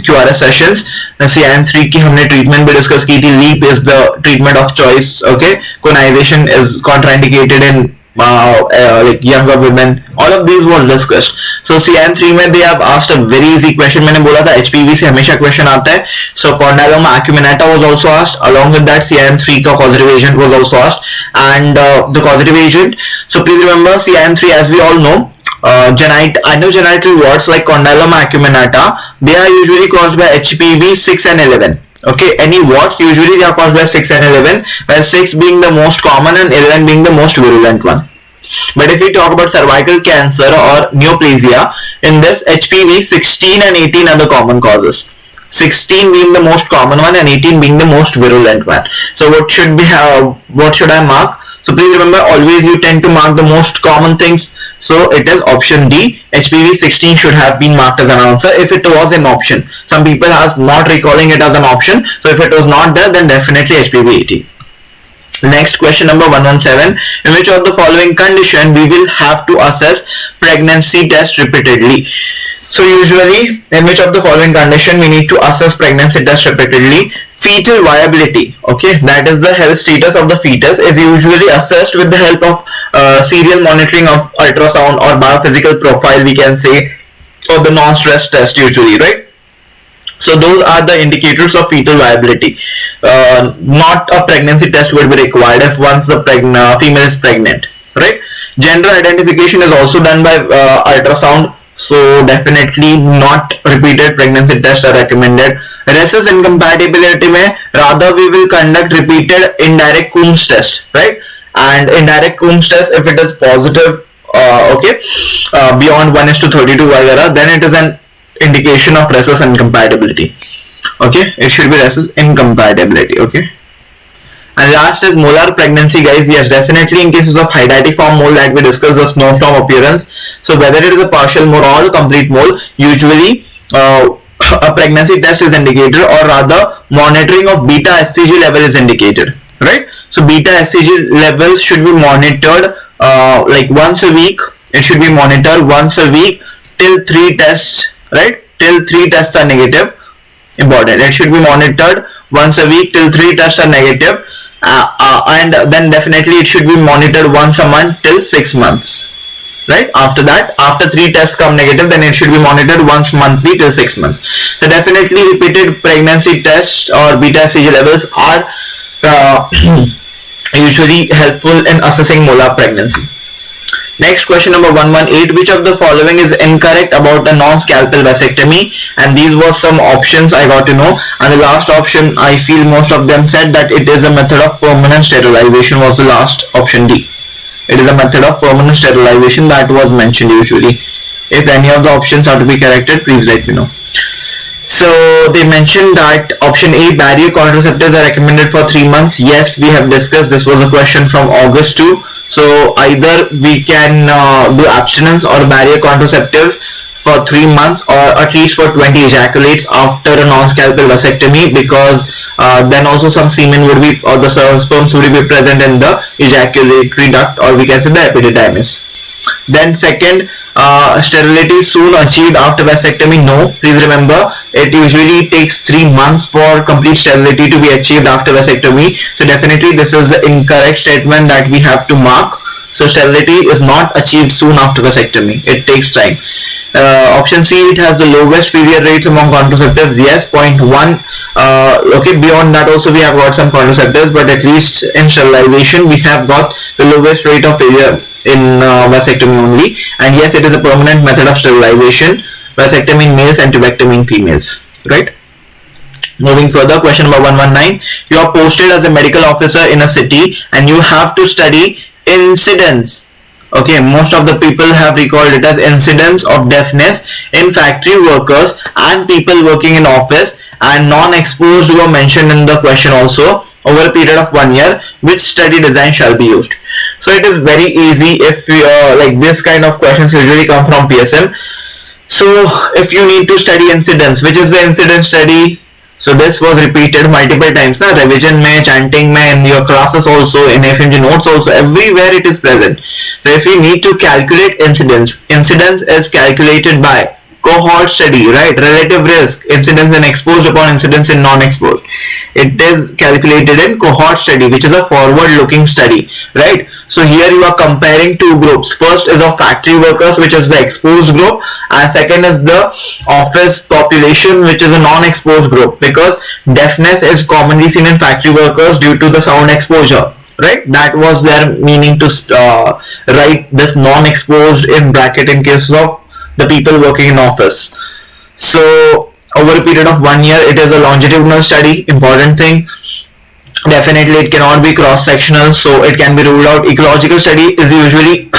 [SPEAKER 1] QRS sessions. The CIN3 की हमने treatment भी discuss की थी. LEAP is the treatment of choice. Okay, conization is contraindicated in like younger women. All of these were discussed. So CIN3 में they have asked a very easy question. मैंने बोला था HPV से हमेशा question आता है. So condyloma acuminata was also asked. Along with that, CIN3 का causative agent was also asked, and the causative agent. So please remember CIN3, as we all know, anogenital warts like condyloma acuminata, they are usually caused by HPV 6 and 11. Okay, any warts usually they are caused by 6 and 11, where 6 being the most common and 11 being the most virulent one. But if we talk about cervical cancer or neoplasia, in this HPV 16 and 18 are the common causes. 16 being the most common one and 18 being the most virulent one. So what should I mark? So please remember, always you tend to mark the most common things. So it is option D. HPV 16 should have been marked as an answer if it was an option. Some people are not recalling it as an option. So if it was not there, then definitely HPV 18. Next, question number 117. In which of the following condition we will have to assess pregnancy test repeatedly? So usually, in which of the following condition we need to assess pregnancy test repeatedly? Fetal viability, okay, that is the health status of the fetus, is usually assessed with the help of serial monitoring of ultrasound or biophysical profile, we can say, or the non-stress test usually, right? So those are the indicators of fetal viability. Not a pregnancy test would be required if once the female is pregnant, right? Gender identification is also done by ultrasound. So definitely not repeated pregnancy tests are recommended. Rhesus incompatibility mein, rather we will conduct repeated indirect Coombs test, right? And indirect Coombs test, if it is positive, beyond 1:32 vagara, then it is an indication of rhesus incompatibility. Okay, it should be rhesus incompatibility. Okay. And last is molar pregnancy, guys. Yes, definitely in cases of hydatiform mole that we discussed, the snowstorm appearance. So whether it is a partial mole or a complete mole, usually a pregnancy test is indicated, or rather monitoring of beta SCG level is indicated, right? So beta SCG levels should be monitored like once a week. It should be monitored once a week till 3 tests, right? Till 3 tests are negative. Important. It should be monitored once a week till 3 tests are negative. And then definitely it should be monitored once a month till 6 months, right? After that, after 3 tests come negative, then it should be monitored once monthly till 6 months. So definitely repeated pregnancy tests or beta SCG levels are uh, usually helpful in assessing molar pregnancy. Next question number 118. Which of the following is incorrect about a non-scalpel vasectomy? And these were some options I got to know. And the last option, I feel most of them said that it is a method of permanent sterilization, was the last option D. It is a method of permanent sterilization that was mentioned usually. If any of the options are to be corrected, please let me know. So they mentioned that option A, barrier contraceptives are recommended for 3 months. Yes, we have discussed. This was a question from August 2. So either we can do abstinence or barrier contraceptives for 3 months, or at least for 20 ejaculates after a non-scalpel vasectomy, because then also some semen would be, or the sperms would be present in the ejaculatory duct, or we can say the epididymis. Then second, sterility soon achieved after vasectomy? No. Please remember, it usually takes 3 months for complete sterility to be achieved after vasectomy. So definitely this is the incorrect statement that we have to mark. So sterility is not achieved soon after vasectomy. It takes time. Option C, it has the lowest failure rates among contraceptives. Yes, 0.1. Okay, beyond that also we have got some contraceptives, but at least in sterilization we have got the lowest rate of failure in vasectomy only. And yes, it is a permanent method of sterilization, vasectomy in males and tubectomy in females, right? Moving further, question number 119. You are posted as a medical officer in a city and you have to study incidence. Okay, most of the people have recalled it as incidence of deafness in factory workers and people working in office, and non-exposed were mentioned in the question also. Over a period of 1 year, which study design shall be used? So it is very easy. If you like, this kind of questions usually come from PSM. So if you need to study incidence, which is the incidence study? So this was repeated multiple times, na? Revision mein, chanting mein, in your classes also, in Fmge notes also, everywhere it is present. So if you need to calculate incidence, incidence is calculated by cohort study, right? Relative risk, incidence in exposed upon incidence in non-exposed. It is calculated in cohort study, which is a forward-looking study, right? So here you are comparing two groups. First is of factory workers, which is the exposed group, and second is the office population, which is a non-exposed group, because deafness is commonly seen in factory workers due to the sound exposure. Right, that was their meaning to write this non-exposed in bracket in case of the people working in office. So over a period of 1 year, it is a longitudinal study. Important thing, definitely it cannot be cross-sectional, so it can be ruled out. Ecological study is usually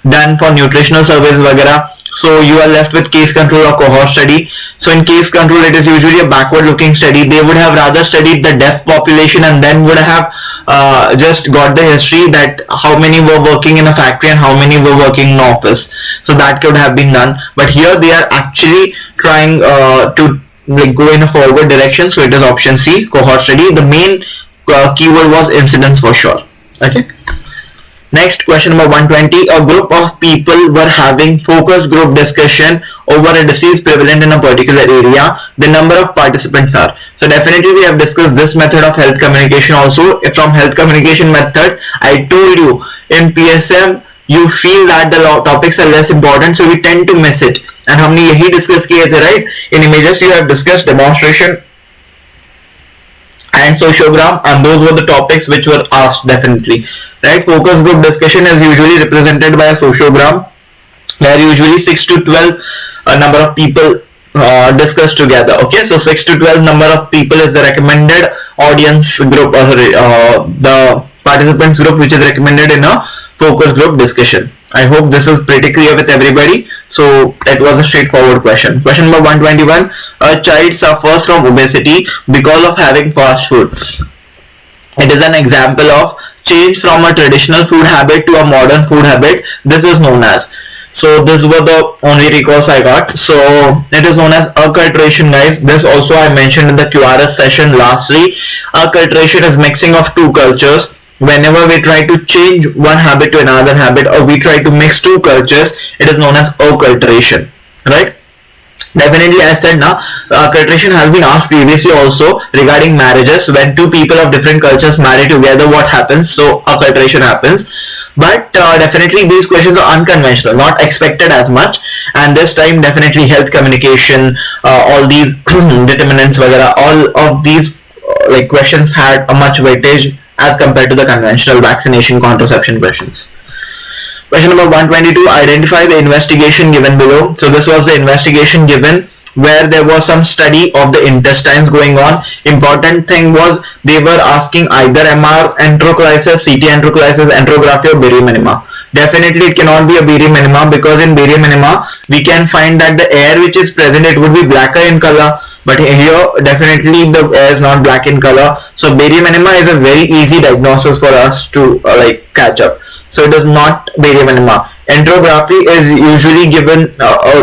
[SPEAKER 1] done for nutritional surveys vagara. So you are left with case control or cohort study. So in case control, it is usually a backward looking study. They would have rather studied the deaf population and then would have just got the history that how many were working in a factory and how many were working in office. So that could have been done. But here they are actually trying to like go in a forward direction. So it is option C, cohort study. The main keyword was incidence for sure. Okay. Next, question number 120. A group of people were having focus group discussion over a disease prevalent in a particular area. The number of participants are. So definitely we have discussed this method of health communication also. From health communication methods, I told you in PSM you feel that the topics are less important, so we tend to miss it. And हमने यही discuss किए थे, right? In images you have discussed demonstration and sociogram, and those were the topics which were asked definitely, right? Focus group discussion is usually represented by a sociogram where usually 6 to 12 number of people discuss together. Okay, so 6 to 12 number of people is the recommended audience group, the participants group which is recommended in a focus group discussion. I hope this is pretty clear with everybody. So it was a straightforward question. Question number 121. A child suffers from obesity because of having fast food. It is an example of change from a traditional food habit to a modern food habit. This is known as. So these were the only recalls I got. So it is known as acculturation, guys. This also I mentioned in the QRS session lastly. Acculturation is mixing of two cultures. Whenever we try to change one habit to another habit, or we try to mix two cultures, it is known as acculturation, right? Definitely, I said now, acculturation has been asked previously also regarding marriages. When two people of different cultures marry together, what happens? So acculturation happens. But definitely these questions are unconventional, not expected as much. And this time definitely health communication, all these determinants, all of these like questions had a much weightage as compared to the conventional vaccination contraception questions. Question number 122, identify the investigation given below. So this was the investigation given where there was some study of the intestines going on. Important thing was they were asking either MR enterocolitis, CT enterocolitis, enterography or barium enema. Definitely it cannot be a barium enema, because in barium enema we can find that the air which is present, it would be blacker in color, but here definitely the air is not black in color. So barium enema is a very easy diagnosis for us to like catch up. So it is not barium enema. Enterography is usually given,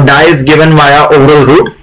[SPEAKER 1] dye is given via oral route,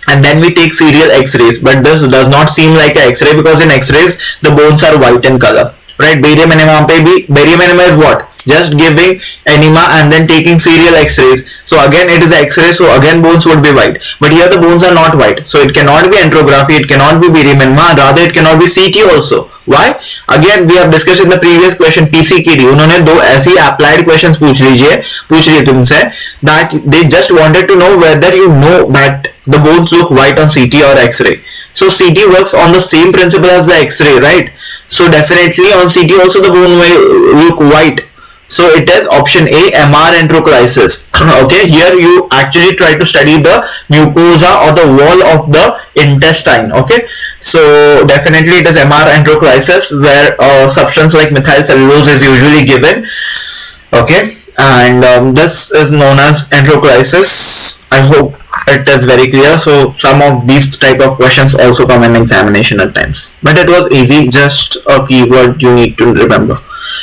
[SPEAKER 1] and then we take serial x-rays, but this does not seem like an x-ray, because in x-rays the bones are white in color, right? Barium enema is what? Just giving enema and then taking serial x-rays. So again it is x-ray, so again bones would be white, but here the bones are not white, so it cannot be enterography, it cannot be barium enema, rather it cannot be CT also. Why? Again we have discussed in the previous question, PCKD, उन्होंने दो ऐसी applied questions पूछ लिए तुमसे, that they just wanted to know whether you know that the bones look white on CT or x-ray. So CT works on the same principle as the x-ray, right? So definitely on CT also the bone will look white. So it is option A, MR enterocolitis. Okay, here you actually try to study the mucosa or the wall of the intestine. Okay, so definitely it is MR enterocolitis, where a substance like methyl cellulose is usually given. Okay, and this is known as enterocolitis. I hope it is very clear. So some of these type of questions also come in examination at times, but it was easy, just a keyword you need to remember.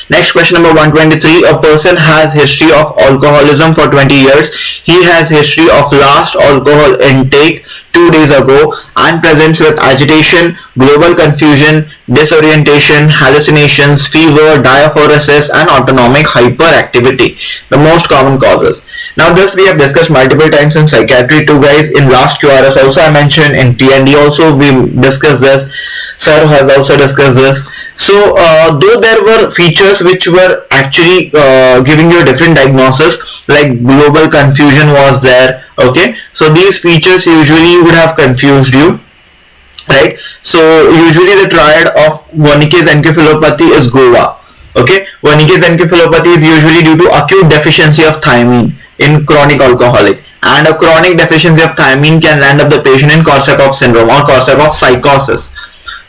[SPEAKER 1] Next question number 123, a person has history of alcoholism for 20 years. He has history of last alcohol intake 2 days ago and presents with agitation, global confusion, disorientation, hallucinations, fever, diaphoresis and autonomic hyperactivity, the most common causes. Now this we have discussed multiple times in psychiatry too, guys. In last QRS also I mentioned, in TND also we discussed this, Sir has also discussed this. So though there were features which were actually giving you a different diagnosis, like global confusion was there, okay, so these features usually would have confused you, right? So usually the triad of Wernicke's encephalopathy is GOA. Okay, Wernicke's encephalopathy is usually due to acute deficiency of thiamine in chronic alcoholic, and a chronic deficiency of thiamine can land up the patient in Korsakoff syndrome or Korsakoff psychosis.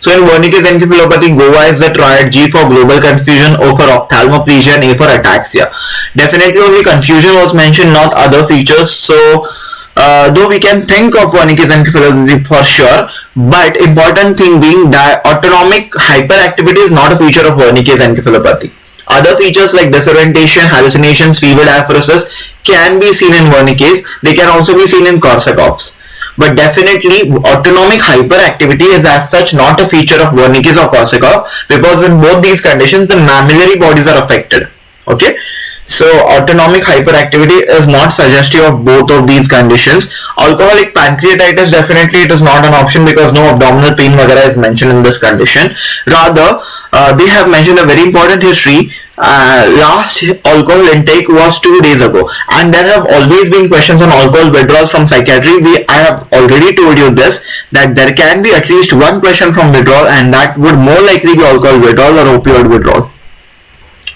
[SPEAKER 1] So in Wernicke's encephalopathy, GOA is the triad, G for global confusion, O for ophthalmoplegia and A for ataxia. Definitely only confusion was mentioned, not other features. So though we can think of Wernicke's encephalopathy for sure, but important thing being that autonomic hyperactivity is not a feature of Wernicke's encephalopathy. Other features like disorientation, hallucinations, fever, diaphoresis can be seen in Wernicke's. They can also be seen in Korsakoff's. But definitely autonomic hyperactivity is as such not a feature of Wernicke's or Korsakoff, because in both these conditions the mammillary bodies are affected. Okay, so autonomic hyperactivity is not suggestive of both of these conditions. Alcoholic pancreatitis, definitely it is not an option, because no abdominal pain is mentioned in this condition. Rather they have mentioned a very important history. Last alcohol intake was 2 days ago, and there have always been questions on alcohol withdrawals from psychiatry. I have already told you this, that there can be at least one question from withdrawal, and that would more likely be alcohol withdrawal or opioid withdrawal,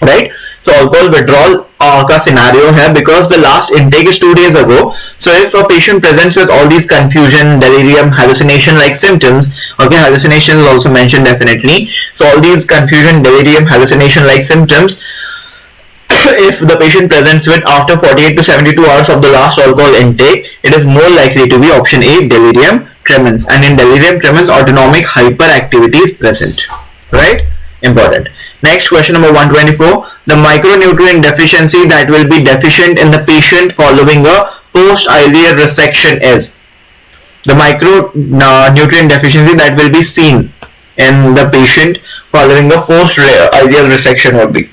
[SPEAKER 1] right? So alcohol withdrawal का scenario है, because the last intake is 2 days ago. So if a patient presents with all these confusion, delirium, hallucination like symptoms, okay, hallucination is also mentioned definitely. So all these confusion, delirium, hallucination like symptoms, if the patient presents with after 48 to 72 hours of the last alcohol intake, it is more likely to be option A, delirium tremens, and in delirium tremens autonomic hyperactivity is present, right? Important. Next, question number 124, the micronutrient deficiency that will be deficient in the patient following a post-ileal resection is. The micronutrient deficiency that will be seen in the patient following a post-ileal resection would be.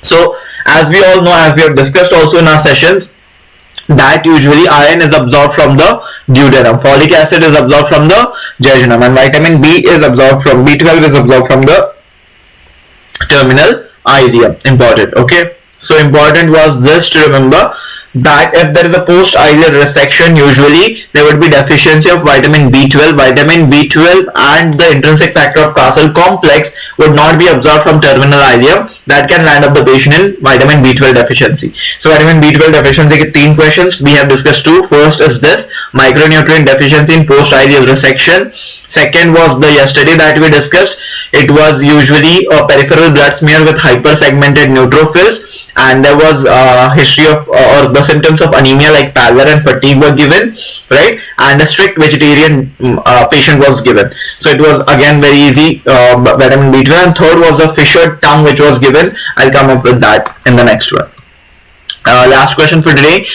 [SPEAKER 1] So as we all know, as we have discussed also in our sessions, that usually iron is absorbed from the duodenum, folic acid is absorbed from the jejunum, and vitamin B is absorbed from, B12 is absorbed from the terminal ileum. Important. Okay, so important was this to remember that if there is a post-ileal resection, usually there would be deficiency of vitamin B12. Vitamin B12 and the intrinsic factor of Castle complex would not be absorbed from terminal ileum. That can land up the patient in vitamin B12 deficiency. So vitamin B12 deficiency के 3 questions we have discussed. 2. First is this micronutrient deficiency in post-ileal resection. Second was the yesterday that we discussed. It was usually a peripheral blood smear with hypersegmented neutrophils, and there was a history of or the symptoms of anemia like pallor and fatigue were given, right? And a strict vegetarian patient was given. So it was again very easy, vitamin B12. And third was the fissured tongue which was given. I'll come up with that in the next one. Last question for today,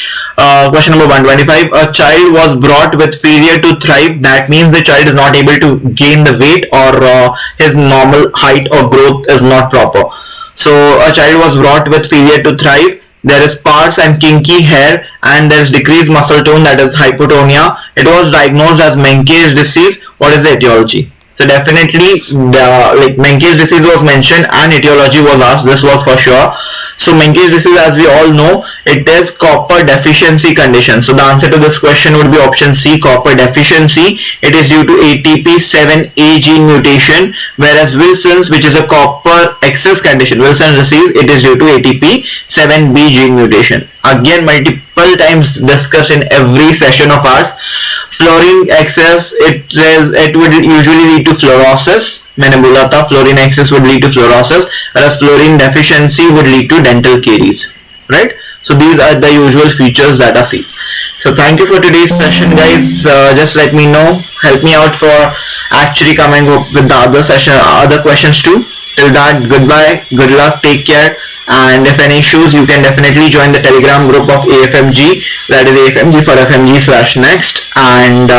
[SPEAKER 1] question number 125. A child was brought with failure to thrive. That means the child is not able to gain the weight, or his normal height of growth is not proper. So a child was brought with failure to thrive. There is sparse and kinky hair, and there is decreased muscle tone, that is hypotonia. It was diagnosed as Menkes disease. What is the etiology? So definitely like Menkes disease was mentioned and etiology was asked. This was for sure. So Menkes disease, as we all know, it is copper deficiency condition. So the answer to this question would be option C, copper deficiency. It is due to ATP7A gene mutation, whereas Wilson's, which is a copper excess condition, Wilson's disease, it is due to ATP7B gene mutation. Again, multiple times discussed in every session of ours. Fluorine excess, it would usually lead to fluorosis. मैंने बोला था fluorine excess would lead to fluorosis, whereas fluorine deficiency would lead to dental caries, right? So these are the usual features that are seen. So thank you for today's session, guys. Just let me know, help me out for actually coming up with the other session, other questions too. Till that, goodbye, good luck, take care. And if any issues, you can definitely join the Telegram group of AFMG, that is AFMG for FMG/next. And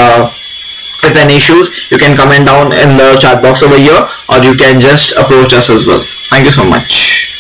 [SPEAKER 1] if any issues, you can comment down in the chat box over here, or you can just approach us as well. Thank you so much.